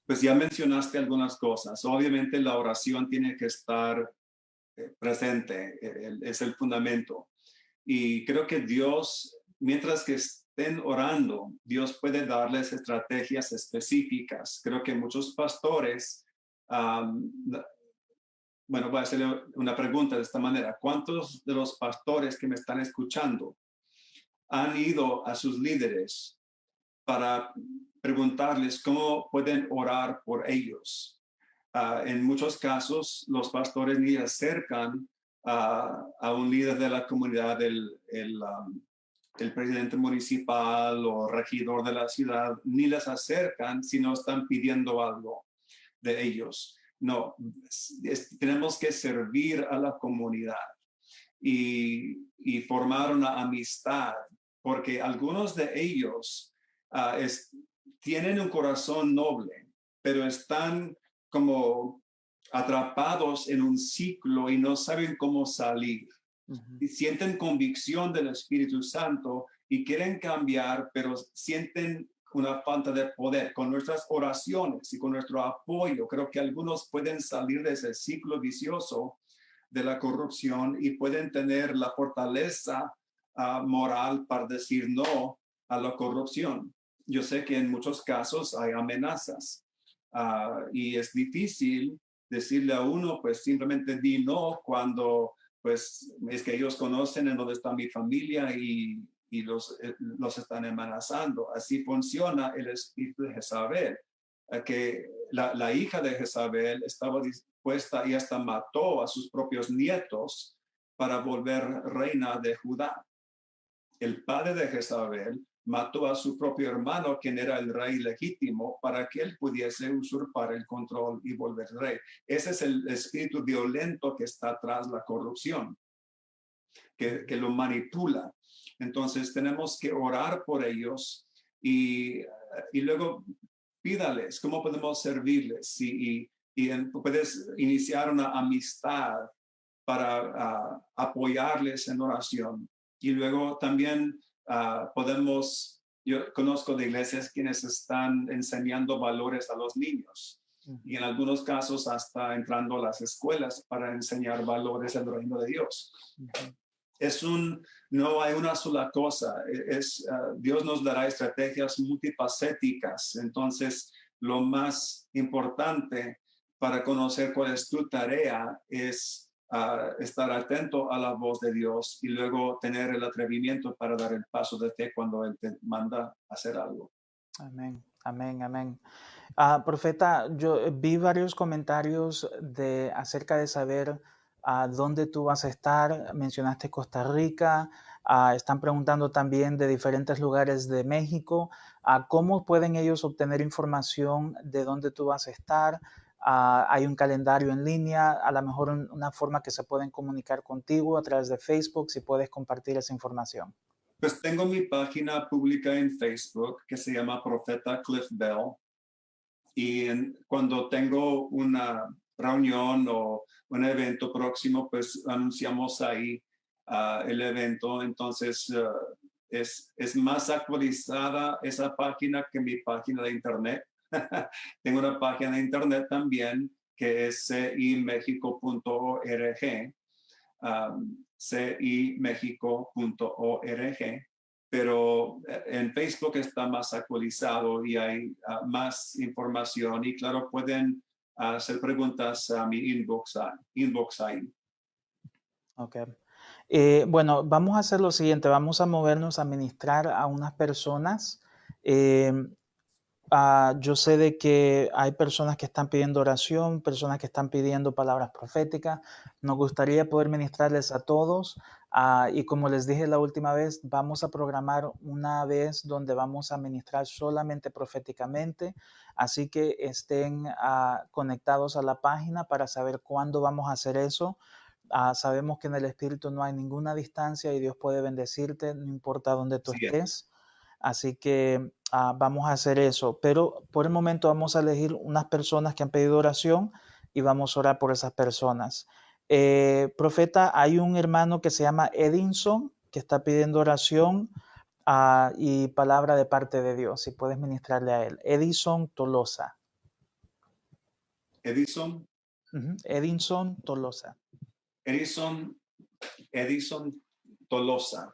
Speaker 2: Pues ya mencionaste algunas cosas. Obviamente la oración tiene que estar presente, es el fundamento. Y creo que Dios, mientras que estén orando, Dios puede darles estrategias específicas. Creo que muchos pastores, um, bueno, voy a hacerle una pregunta de esta manera. ¿Cuántos de los pastores que me están escuchando han ido a sus líderes para preguntarles cómo pueden orar por ellos? En muchos casos, los pastores ni acercan a un líder de la comunidad, el presidente municipal o regidor de la ciudad, ni les acercan si no están pidiendo algo de ellos. No, tenemos que servir a la comunidad y formar una amistad, porque algunos de ellos tienen un corazón noble, pero están como atrapados en un ciclo y no saben cómo salir. Y sienten convicción del Espíritu Santo y quieren cambiar, pero sienten una falta de poder. Con nuestras oraciones y con nuestro apoyo, creo que algunos pueden salir de ese ciclo vicioso de la corrupción y pueden tener la fortaleza moral para decir no a la corrupción. Yo sé que en muchos casos hay amenazas y es difícil decirle a uno, pues simplemente di no cuando pues es que ellos conocen en dónde está mi familia y los están amenazando. Así funciona el espíritu de Jezabel, que la hija de Jezabel estaba dispuesta y hasta mató a sus propios nietos para volver reina de Judá. El padre de Jezabel mató a su propio hermano, quien era el rey legítimo, para que él pudiese usurpar el control y volver rey. Ese es el espíritu violento que está tras la corrupción, que lo manipula. Entonces tenemos que orar por ellos y luego pídales cómo podemos servirles y puedes iniciar una amistad para apoyarles en oración. Y luego también yo conozco de iglesias quienes están enseñando valores a los niños y en algunos casos hasta entrando a las escuelas para enseñar valores del reino de Dios. No hay una sola cosa, Dios nos dará estrategias multifacéticas, entonces lo más importante para conocer cuál es tu tarea es estar atento a la voz de Dios y luego tener el atrevimiento para dar el paso de fe cuando Él te manda a hacer algo.
Speaker 1: Amén, amén, amén. Profeta, yo vi varios comentarios acerca de saber dónde tú vas a estar. Mencionaste Costa Rica. Están preguntando también de diferentes lugares de México. ¿Cómo pueden ellos obtener información de dónde tú vas a estar? Hay un calendario en línea, a lo mejor una forma que se pueden comunicar contigo a través de Facebook, si puedes compartir esa información.
Speaker 2: Pues tengo mi página pública en Facebook que se llama Profeta Cliff Bell. Y cuando tengo una reunión o un evento próximo, pues anunciamos ahí el evento. Entonces, es más actualizada esa página que mi página de internet. Tengo una página de internet también que es cimexico.org, cimexico.org, pero en Facebook está más actualizado y hay más información y claro, pueden hacer preguntas a mi inbox ahí.
Speaker 1: Ok. Bueno, vamos a hacer lo siguiente, vamos a movernos a ministrar a unas personas. yo sé de que hay personas que están pidiendo oración, personas que están pidiendo palabras proféticas. Nos gustaría poder ministrarles a todos. Y como les dije la última vez, vamos a programar una vez donde vamos a ministrar solamente proféticamente. Así que estén conectados a la página para saber cuándo vamos a hacer eso. Sabemos que en el Espíritu no hay ninguna distancia y Dios puede bendecirte, no importa dónde tú
Speaker 2: Sí,
Speaker 1: estés. Así que vamos a hacer eso. Pero por el momento vamos a elegir unas personas que han pedido oración y vamos a orar por esas personas. Profeta, hay un hermano que se llama Edinson que está pidiendo oración y palabra de parte de Dios. Si puedes ministrarle a él. Edison Tolosa.
Speaker 2: Edison,
Speaker 1: Edinson Tolosa.
Speaker 2: Edison, Edison Tolosa.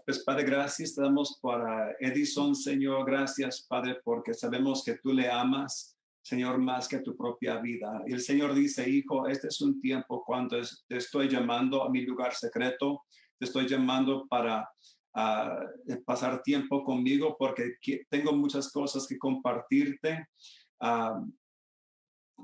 Speaker 2: Pues Padre, gracias te damos para Edison, Señor, gracias Padre, porque sabemos que tú le amas, Señor, más que tu propia vida. Y el Señor dice, hijo, este es un tiempo cuando te estoy llamando a mi lugar secreto, te estoy llamando para pasar tiempo conmigo porque tengo muchas cosas que compartirte.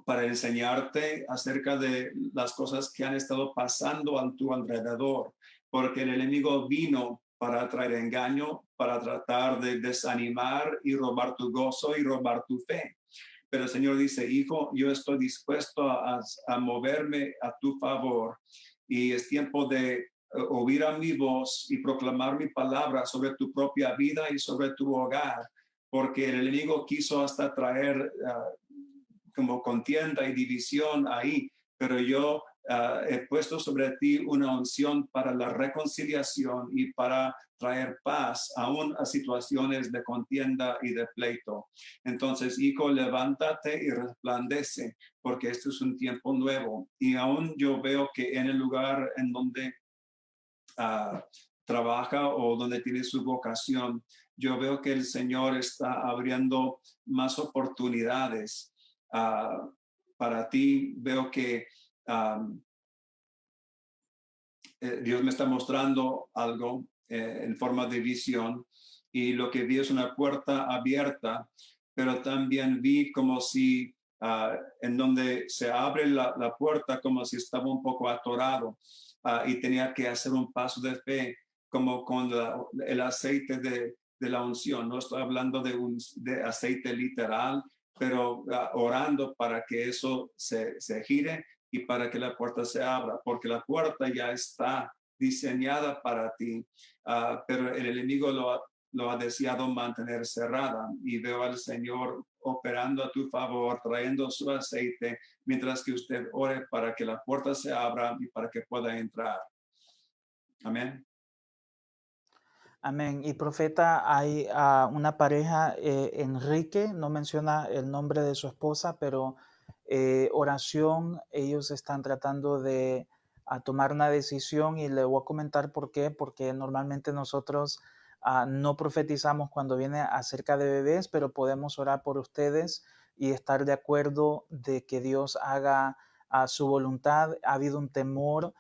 Speaker 2: Para enseñarte acerca de las cosas que han estado pasando a tu alrededor, porque el enemigo vino para traer engaño, para tratar de desanimar y robar tu gozo y robar tu fe. Pero el Señor dice, hijo, yo estoy dispuesto a moverme a tu favor y es tiempo de oír a mi voz y proclamar mi palabra sobre tu propia vida y sobre tu hogar, porque el enemigo quiso hasta traer como contienda y división ahí, pero yo he puesto sobre ti una unción para la reconciliación y para traer paz aún a situaciones de contienda y de pleito. Entonces, hijo, levántate y resplandece, porque este es un tiempo nuevo. Y aún yo veo que en el lugar en donde trabaja o donde tiene su vocación, yo veo que el Señor está abriendo más oportunidades para ti. Veo que Dios me está mostrando algo en forma de visión y lo que vi es una puerta abierta, pero también vi como si en donde se abre la puerta como si estaba un poco atorado y tenía que hacer un paso de fe como con el aceite de la unción. No estoy hablando de aceite literal, pero orando para que eso se gire y para que la puerta se abra, porque la puerta ya está diseñada para ti, pero el enemigo lo ha deseado mantener cerrada y veo al Señor operando a tu favor, trayendo su aceite, mientras que usted ore para que la puerta se abra y para que pueda entrar. Amén.
Speaker 1: Amén. Y profeta, hay una pareja, Enrique, no menciona el nombre de su esposa, pero oración, ellos están tratando de tomar una decisión y le voy a comentar por qué, porque normalmente nosotros no profetizamos cuando viene acerca de bebés, pero podemos orar por ustedes y estar de acuerdo de que Dios haga su voluntad. Ha habido un temor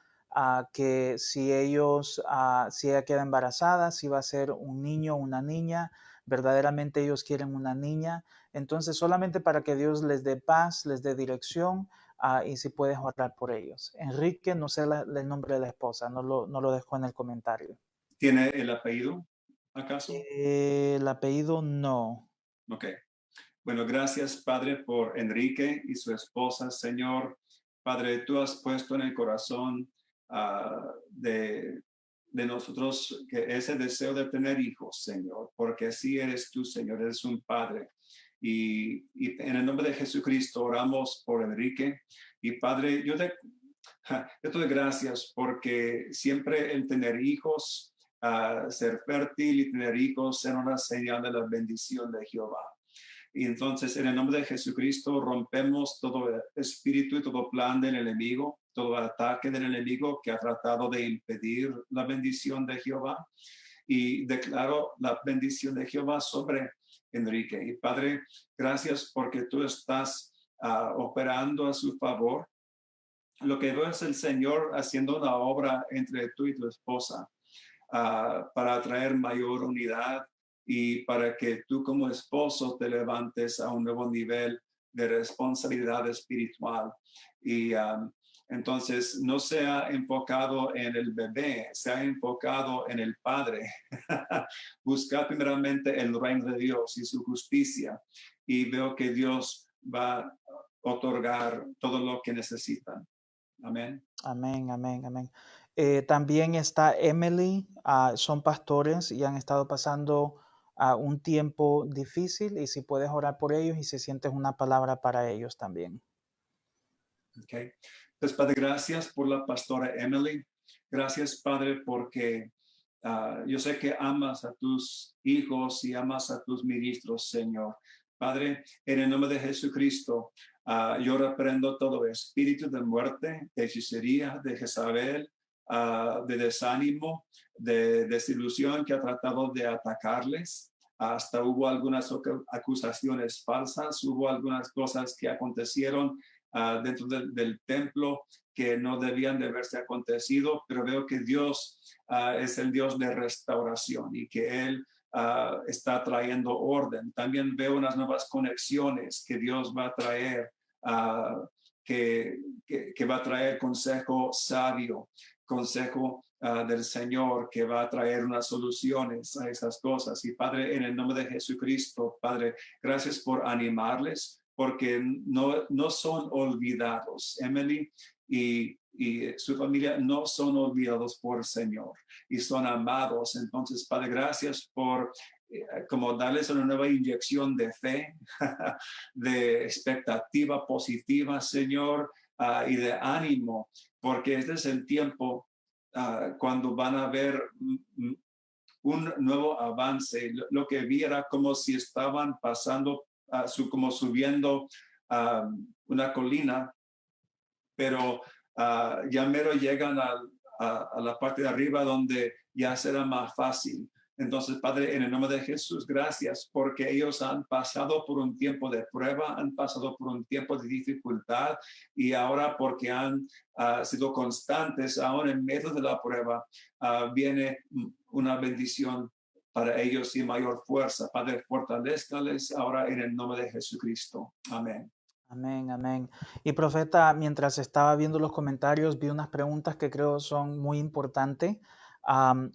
Speaker 1: que si si ella queda embarazada, si va a ser un niño o una niña, verdaderamente ellos quieren una niña. Entonces, solamente para que Dios les dé paz, les dé dirección y si puedes orar por ellos. Enrique, no sé el nombre de la esposa, no lo dejó en el comentario.
Speaker 2: ¿Tiene el apellido, acaso?
Speaker 1: El apellido no.
Speaker 2: Ok. Bueno, gracias, Padre, por Enrique y su esposa, Señor. Padre, tú has puesto en el corazón de nosotros que ese deseo de tener hijos, Señor, porque así eres tú, Señor, eres un Padre. Y en el nombre de Jesucristo oramos por Enrique. Y Padre, yo te doy gracias porque siempre el tener hijos, ser fértil y tener hijos, ser una señal de la bendición de Jehová. Y entonces, en el nombre de Jesucristo, rompemos todo espíritu y todo plan del enemigo, todo ataque del enemigo que ha tratado de impedir la bendición de Jehová. Y declaro la bendición de Jehová sobre Enrique. Y Padre, gracias porque tú estás operando a su favor. Lo que veo es el Señor haciendo una obra entre tú y tu esposa para traer mayor unidad, y para que tú como esposo te levantes a un nuevo nivel de responsabilidad espiritual. Y entonces no se ha enfocado en el bebé, se ha enfocado en el padre. Buscar primeramente el reino de Dios y su justicia. Y veo que Dios va a otorgar todo lo que necesitan. Amén.
Speaker 1: Amén, amén, amén. También está Emily, son pastores y han estado pasando un tiempo difícil y si puedes orar por ellos y si sientes una palabra para ellos también.
Speaker 2: Okay. Pues Padre, gracias por la pastora Emily. Gracias Padre porque yo sé que amas a tus hijos y amas a tus ministros, Señor. Padre, en el nombre de Jesucristo, yo reprendo todo espíritu de muerte, de hechicería, de Jezabel, de desánimo, de desilusión que ha tratado de atacarles. Hasta hubo algunas acusaciones falsas, hubo algunas cosas que acontecieron dentro del templo que no debían de haberse acontecido, pero veo que Dios es el Dios de restauración y que Él está trayendo orden. También veo unas nuevas conexiones que Dios va a traer, que va a traer consejo sabio, consejo del Señor, que va a traer unas soluciones a esas cosas. Y Padre, en el nombre de Jesucristo, Padre, gracias por animarles, porque no son olvidados. Emily y su familia no son olvidados por el Señor y son amados. Entonces, Padre, gracias por como darles una nueva inyección de fe, de expectativa positiva, Señor, y de ánimo, porque este es el tiempo cuando van a ver un nuevo avance. Lo que vi era como si estaban pasando, como subiendo una colina, pero ya mero llegan a la parte de arriba donde ya será más fácil. Entonces, Padre, en el nombre de Jesús, gracias porque ellos han pasado por un tiempo de prueba, han pasado por un tiempo de dificultad y ahora porque han sido constantes, aún en medio de la prueba, viene una bendición para ellos y mayor fuerza. Padre, fortalezcales ahora en el nombre de Jesucristo. Amén.
Speaker 1: Amén, amén. Y profeta, mientras estaba viendo los comentarios, vi unas preguntas que creo son muy importantes.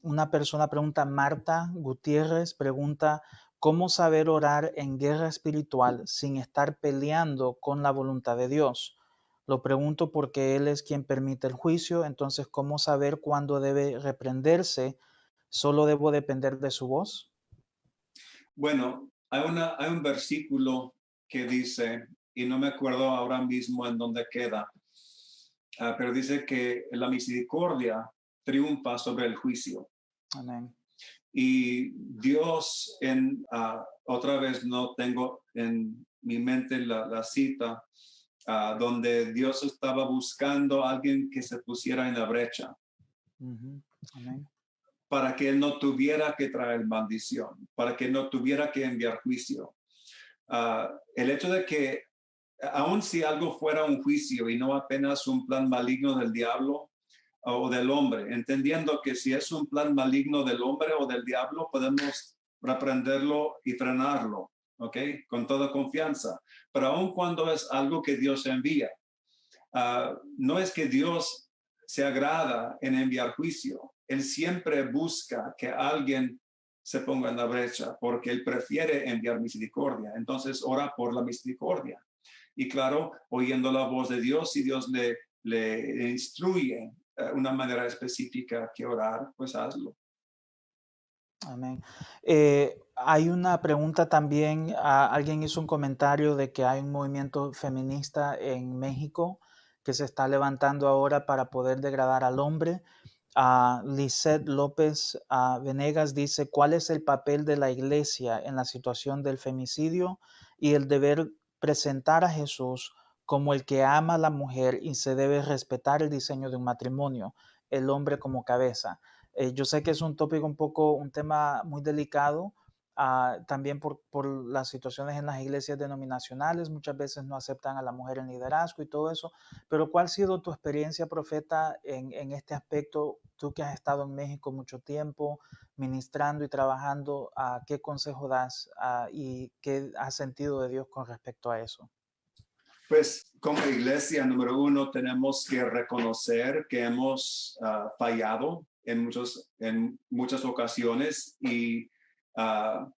Speaker 1: Una persona pregunta, Marta Gutiérrez pregunta, ¿cómo saber orar en guerra espiritual sin estar peleando con la voluntad de Dios? Lo pregunto porque Él es quien permite el juicio, entonces, ¿cómo saber cuándo debe reprenderse? ¿Solo debo depender de su voz?
Speaker 2: Bueno, hay un versículo que dice, y no me acuerdo ahora mismo en dónde queda, pero dice que la misericordia triunfa sobre el juicio.
Speaker 1: Amén.
Speaker 2: Y Dios, otra vez no tengo en mi mente la cita, donde Dios estaba buscando a alguien que se pusiera en la brecha.
Speaker 1: Amén.
Speaker 2: Para que él no tuviera que traer maldición, para que no tuviera que enviar juicio. El hecho de que, aun si algo fuera un juicio y no apenas un plan maligno del diablo o del hombre, entendiendo que si es un plan maligno del hombre o del diablo, podemos reprenderlo y frenarlo, ¿ok? Con toda confianza. Pero aun cuando es algo que Dios envía, no es que Dios se agrada en enviar juicio. Él siempre busca que alguien se ponga en la brecha porque Él prefiere enviar misericordia. Entonces ora por la misericordia. Y claro, oyendo la voz de Dios, si Dios le instruye una manera específica que orar, pues hazlo.
Speaker 1: Amén. Hay una pregunta también, alguien hizo un comentario de que hay un movimiento feminista en México que se está levantando ahora para poder degradar al hombre. Lisette López Venegas dice, ¿cuál es el papel de la iglesia en la situación del femicidio y el deber presentar a Jesús como el que ama a la mujer y se debe respetar el diseño de un matrimonio, el hombre como cabeza? Yo sé que es un tópico un tema muy delicado, también por las situaciones en las iglesias denominacionales, muchas veces no aceptan a la mujer en liderazgo y todo eso. Pero ¿cuál ha sido tu experiencia, profeta, en este aspecto? Tú que has estado en México mucho tiempo, ministrando y trabajando, ¿qué consejo das y qué has sentido de Dios con respecto a eso?
Speaker 2: Pues como iglesia, número uno, tenemos que reconocer que hemos fallado en muchas ocasiones y uh,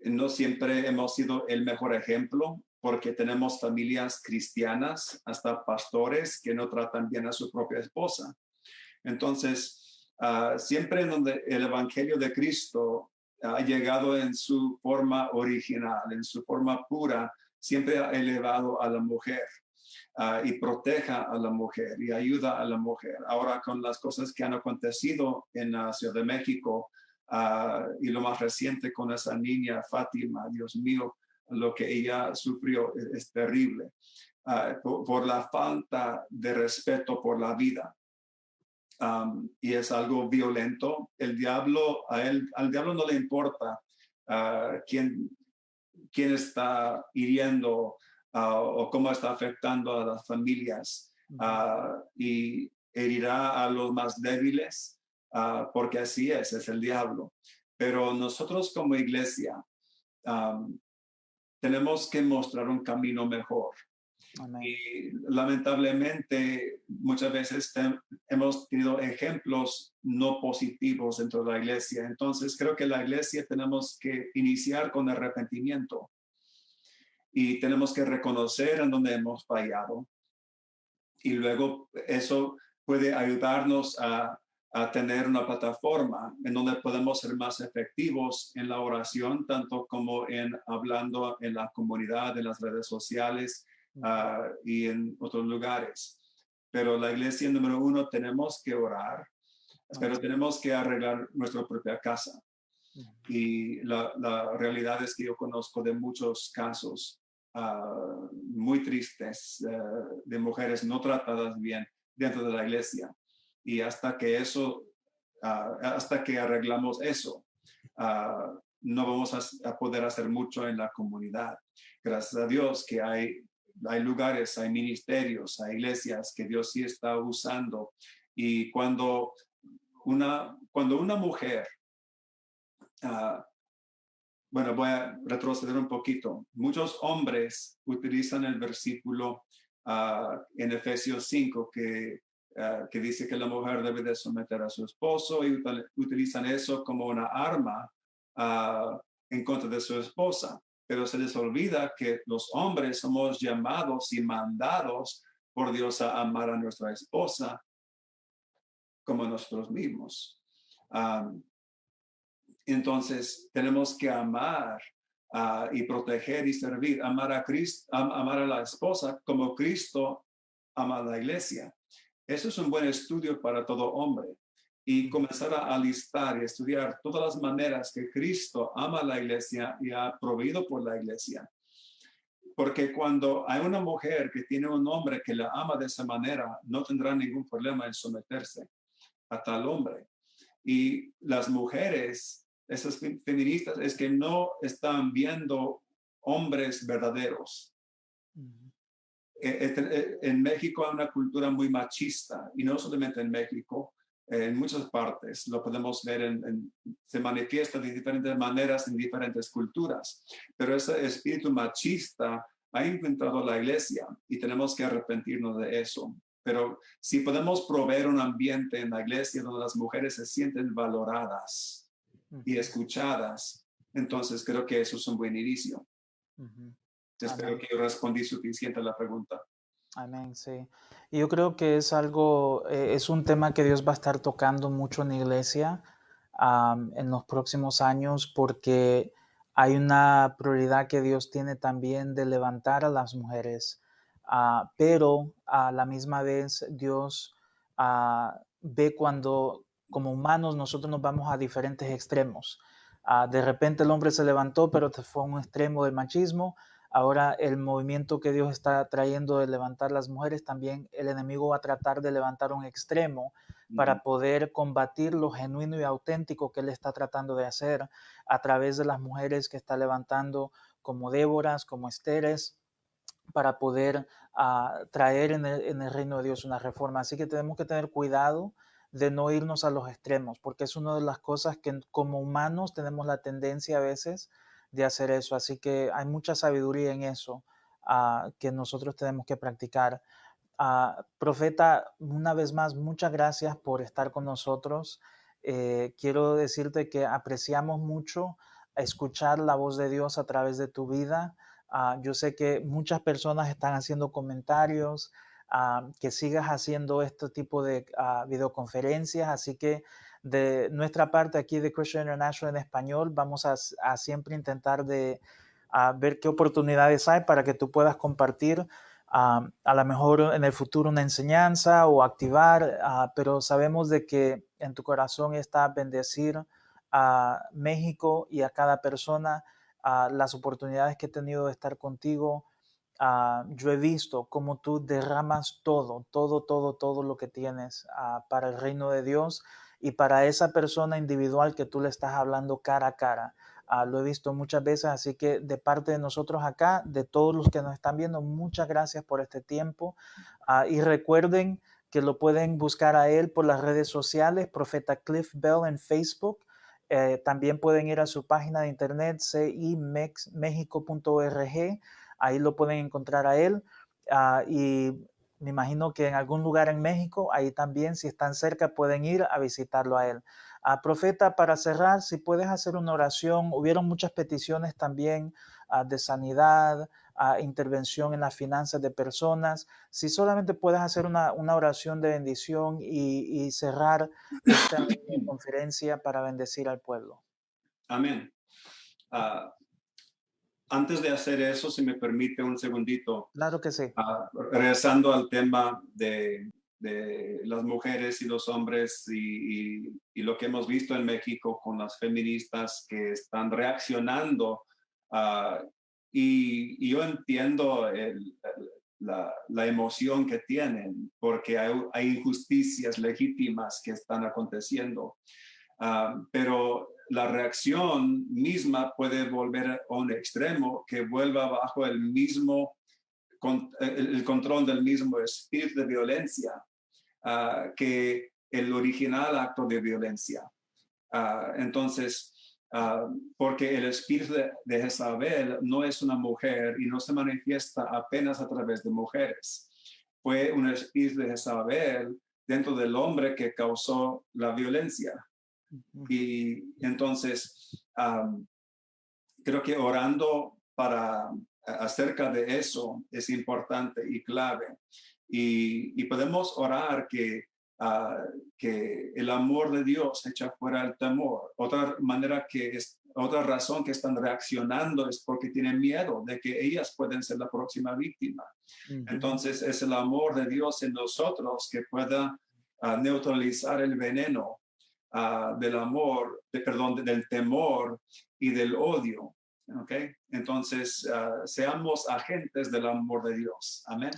Speaker 2: no siempre hemos sido el mejor ejemplo porque tenemos familias cristianas, hasta pastores que no tratan bien a su propia esposa. Entonces, siempre en donde el Evangelio de Cristo ha llegado en su forma original, en su forma pura, siempre ha elevado a la mujer. Y proteja a la mujer y ayuda a la mujer. Ahora con las cosas que han acontecido en la Ciudad de México y lo más reciente con esa niña Fátima, Dios mío, lo que ella sufrió es terrible por la falta de respeto por la vida. Y es algo violento. El diablo, al diablo no le importa quién está hiriendo o cómo está afectando a las familias y herirá a los más débiles porque así es el diablo. Pero nosotros como iglesia tenemos que mostrar un camino mejor.
Speaker 1: Amén.
Speaker 2: Y lamentablemente muchas veces hemos tenido ejemplos no positivos dentro de la iglesia. Entonces creo que la iglesia tenemos que iniciar con arrepentimiento y tenemos que reconocer en donde hemos fallado. Y luego eso puede ayudarnos a tener una plataforma en donde podemos ser más efectivos en la oración, tanto como en hablando en la comunidad, en las redes sociales y en otros lugares. Pero la iglesia número uno tenemos que orar, pero tenemos que arreglar nuestra propia casa. Y la realidad es que yo conozco de muchos casos muy tristes de mujeres no tratadas bien dentro de la iglesia. Y hasta que hasta que arreglamos eso, no vamos a poder hacer mucho en la comunidad. Gracias a Dios que hay lugares, hay ministerios, hay iglesias que Dios sí está usando. Y cuando una mujer bueno, voy a retroceder un poquito. Muchos hombres utilizan el versículo en Efesios 5 que dice que la mujer debe de someter a su esposo y utilizan eso como una arma en contra de su esposa. Pero se les olvida que los hombres somos llamados y mandados por Dios a amar a nuestra esposa como nosotros mismos. Entonces tenemos que amar y proteger y servir, amar a Cristo, amar a la esposa como Cristo ama a la iglesia. Eso es un buen estudio para todo hombre y comenzar a alistar y estudiar todas las maneras que Cristo ama a la iglesia y ha proveído por la iglesia. Porque cuando hay una mujer que tiene un hombre que la ama de esa manera, no tendrá ningún problema en someterse a tal hombre. Y las mujeres, esas feministas, es que no están viendo hombres verdaderos. En México hay una cultura muy machista, y no solamente en México, en muchas partes lo podemos ver, se manifiesta de diferentes maneras en diferentes culturas, pero ese espíritu machista ha infiltrado la iglesia y tenemos que arrepentirnos de eso. Pero si podemos proveer un ambiente en la iglesia donde las mujeres se sienten valoradas y escuchadas, entonces creo que eso es un buen inicio. Espero que yo respondí suficiente a la pregunta.
Speaker 1: Amén, sí. Y yo creo que es algo, es un tema que Dios va a estar tocando mucho en la iglesia en los próximos años, porque hay una prioridad que Dios tiene también de levantar a las mujeres, pero a la misma vez Dios ve cuando como humanos nosotros nos vamos a diferentes extremos. De repente el hombre se levantó, pero fue a un extremo del machismo. ahora el movimiento que Dios está trayendo de levantar las mujeres, también el enemigo va a tratar de levantar un extremo para poder combatir lo genuino y auténtico que él está tratando de hacer a través de las mujeres que está levantando como Déboras, como Esteres, para poder traer en el reino de Dios una reforma. Así que tenemos que tener cuidado de no irnos a los extremos, porque es una de las cosas que como humanos tenemos la tendencia a veces de hacer eso. Así que hay mucha sabiduría en eso que nosotros tenemos que practicar. Profeta, una vez más, muchas gracias por estar con nosotros. Quiero decirte que apreciamos mucho escuchar la voz de Dios a través de tu vida. Yo sé que muchas personas están haciendo comentarios, que sigas haciendo este tipo de videoconferencias, así que de nuestra parte aquí de Christian International en español vamos a siempre intentar de ver qué oportunidades hay para que tú puedas compartir a lo mejor en el futuro una enseñanza o activar, pero sabemos de que en tu corazón está bendecir a México y a cada persona. Las oportunidades que he tenido de estar contigo, yo he visto cómo tú derramas todo lo que tienes para el reino de Dios y para esa persona individual que tú le estás hablando cara a cara. Lo he visto muchas veces, así que de parte de nosotros acá, de todos los que nos están viendo, muchas gracias por este tiempo. Y recuerden que lo pueden buscar a él por las redes sociales, Profeta Cliff Bell en Facebook. También pueden ir a su página de internet, cimexico.org. Ahí lo pueden encontrar a él. Y me imagino que en algún lugar en México, ahí también, si están cerca, pueden ir a visitarlo a él. Profeta, para cerrar, si puedes hacer una oración, hubieron muchas peticiones también de sanidad, intervención en las finanzas de personas. Si solamente puedes hacer una oración de bendición y cerrar esta conferencia para bendecir al pueblo.
Speaker 2: Amén. Antes de hacer eso, si me permite un segundito,
Speaker 1: Claro que sí.
Speaker 2: regresando al tema de las mujeres y los hombres y lo que hemos visto en México con las feministas que están reaccionando. Y yo entiendo la emoción que tienen porque hay injusticias legítimas que están aconteciendo. Pero la reacción misma puede volver a un extremo que vuelva bajo el control del mismo espíritu de violencia que el original acto de violencia. Entonces, porque el espíritu de Jezabel no es una mujer y no se manifiesta apenas a través de mujeres. Fue un espíritu de Jezabel dentro del hombre que causó la violencia. Y entonces, creo que orando acerca de eso es importante y clave. Y podemos orar que el amor de Dios echa fuera el temor. Otra razón que están reaccionando es porque tienen miedo de que ellas pueden ser la próxima víctima. Entonces es el amor de Dios en nosotros que pueda neutralizar el veneno del amor, del temor y del odio. ¿Okay? Entonces, seamos agentes del amor de Dios. Amén.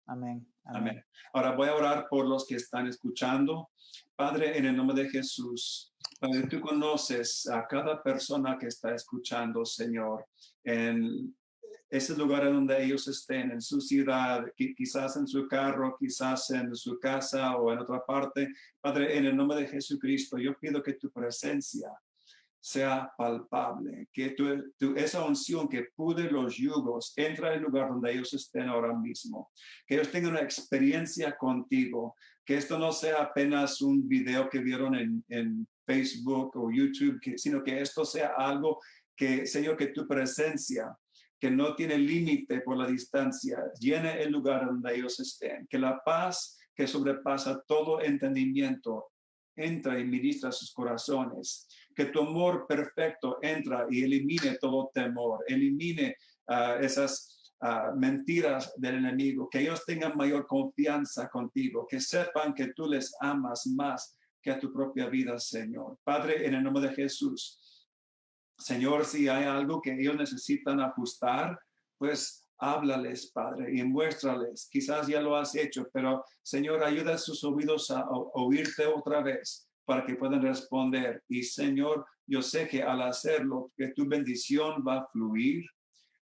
Speaker 1: Amén.
Speaker 2: Amén. Ahora voy a orar por los que están escuchando. Padre, en el nombre de Jesús, Padre, tú conoces a cada persona que está escuchando, Señor, en ese lugar en donde ellos estén, en su ciudad, quizás en su carro, quizás en su casa o en otra parte. Padre, en el nombre de Jesucristo, yo pido que tu presencia sea palpable, que esa unción que pude los yugos entra en el lugar donde ellos estén ahora mismo, que ellos tengan una experiencia contigo, que esto no sea apenas un video que vieron en Facebook o YouTube, sino que esto sea algo que, Señor, que tu presencia, que no tiene límite por la distancia, llene el lugar donde ellos estén, que la paz que sobrepasa todo entendimiento entra y ministra sus corazones, que tu amor perfecto entra y elimine todo temor, elimine esas mentiras del enemigo, que ellos tengan mayor confianza contigo, que sepan que tú les amas más que a tu propia vida, Señor. Padre, en el nombre de Jesús, Señor, si hay algo que ellos necesitan ajustar pues háblales, Padre, y muéstrales. Quizás ya lo has hecho, pero Señor, ayuda a sus oídos a oírte otra vez para que puedan responder. Y Señor, yo sé que al hacerlo, que tu bendición va a fluir.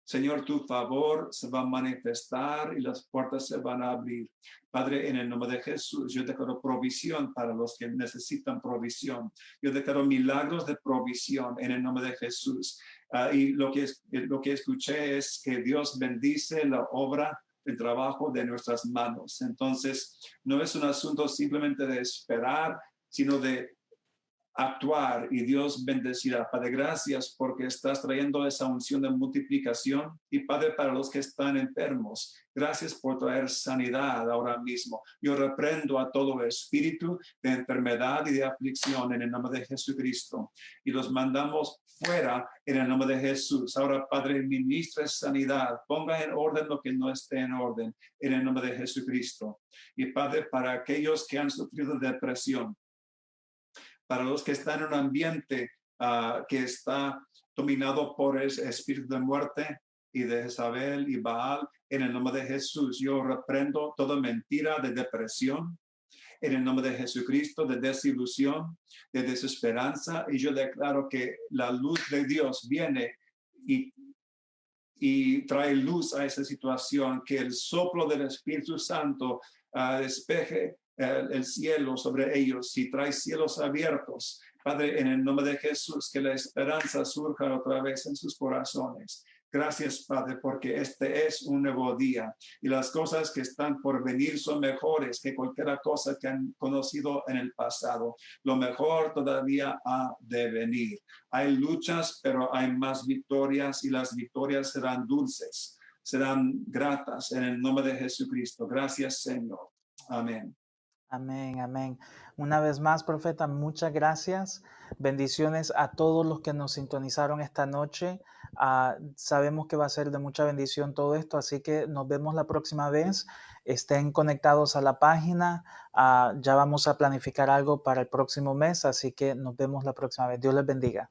Speaker 2: Señor, tu favor se va a manifestar y las puertas se van a abrir. Padre, en el nombre de Jesús, yo declaro provisión para los que necesitan provisión. Yo declaro milagros de provisión en el nombre de Jesús. Y lo que escuché es que Dios bendice la obra, el trabajo de nuestras manos. Entonces, no es un asunto simplemente de esperar, sino de actuar y Dios bendecirá. Padre, gracias porque estás trayendo esa unción de multiplicación y Padre, para los que están enfermos, gracias por traer sanidad ahora mismo. Yo reprendo a todo espíritu de enfermedad y de aflicción en el nombre de Jesucristo y los mandamos fuera en el nombre de Jesús. Ahora, Padre, ministre sanidad, ponga en orden lo que no esté en orden en el nombre de Jesucristo. Y Padre, para aquellos que han sufrido depresión, para los que están en un ambiente que está dominado por el espíritu de muerte y de Jezabel y Baal, en el nombre de Jesús, yo reprendo toda mentira de depresión, en el nombre de Jesucristo, de desilusión, de desesperanza, y yo declaro que la luz de Dios viene y trae luz a esa situación, que el soplo del Espíritu Santo despeje el cielo sobre ellos y trae cielos abiertos. Padre, en el nombre de Jesús, que la esperanza surja otra vez en sus corazones. Gracias, Padre, porque este es un nuevo día y las cosas que están por venir son mejores que cualquier cosa que han conocido en el pasado. Lo mejor todavía ha de venir. Hay luchas, pero hay más victorias y las victorias serán dulces, serán gratas en el nombre de Jesucristo. Gracias, Señor. Amén.
Speaker 1: Amén, amén. Una vez más, profeta, muchas gracias. Bendiciones a todos los que nos sintonizaron esta noche. Sabemos que va a ser de mucha bendición todo esto, así que nos vemos la próxima vez. Estén conectados a la página. Ya vamos a planificar algo para el próximo mes, así que nos vemos la próxima vez. Dios les bendiga.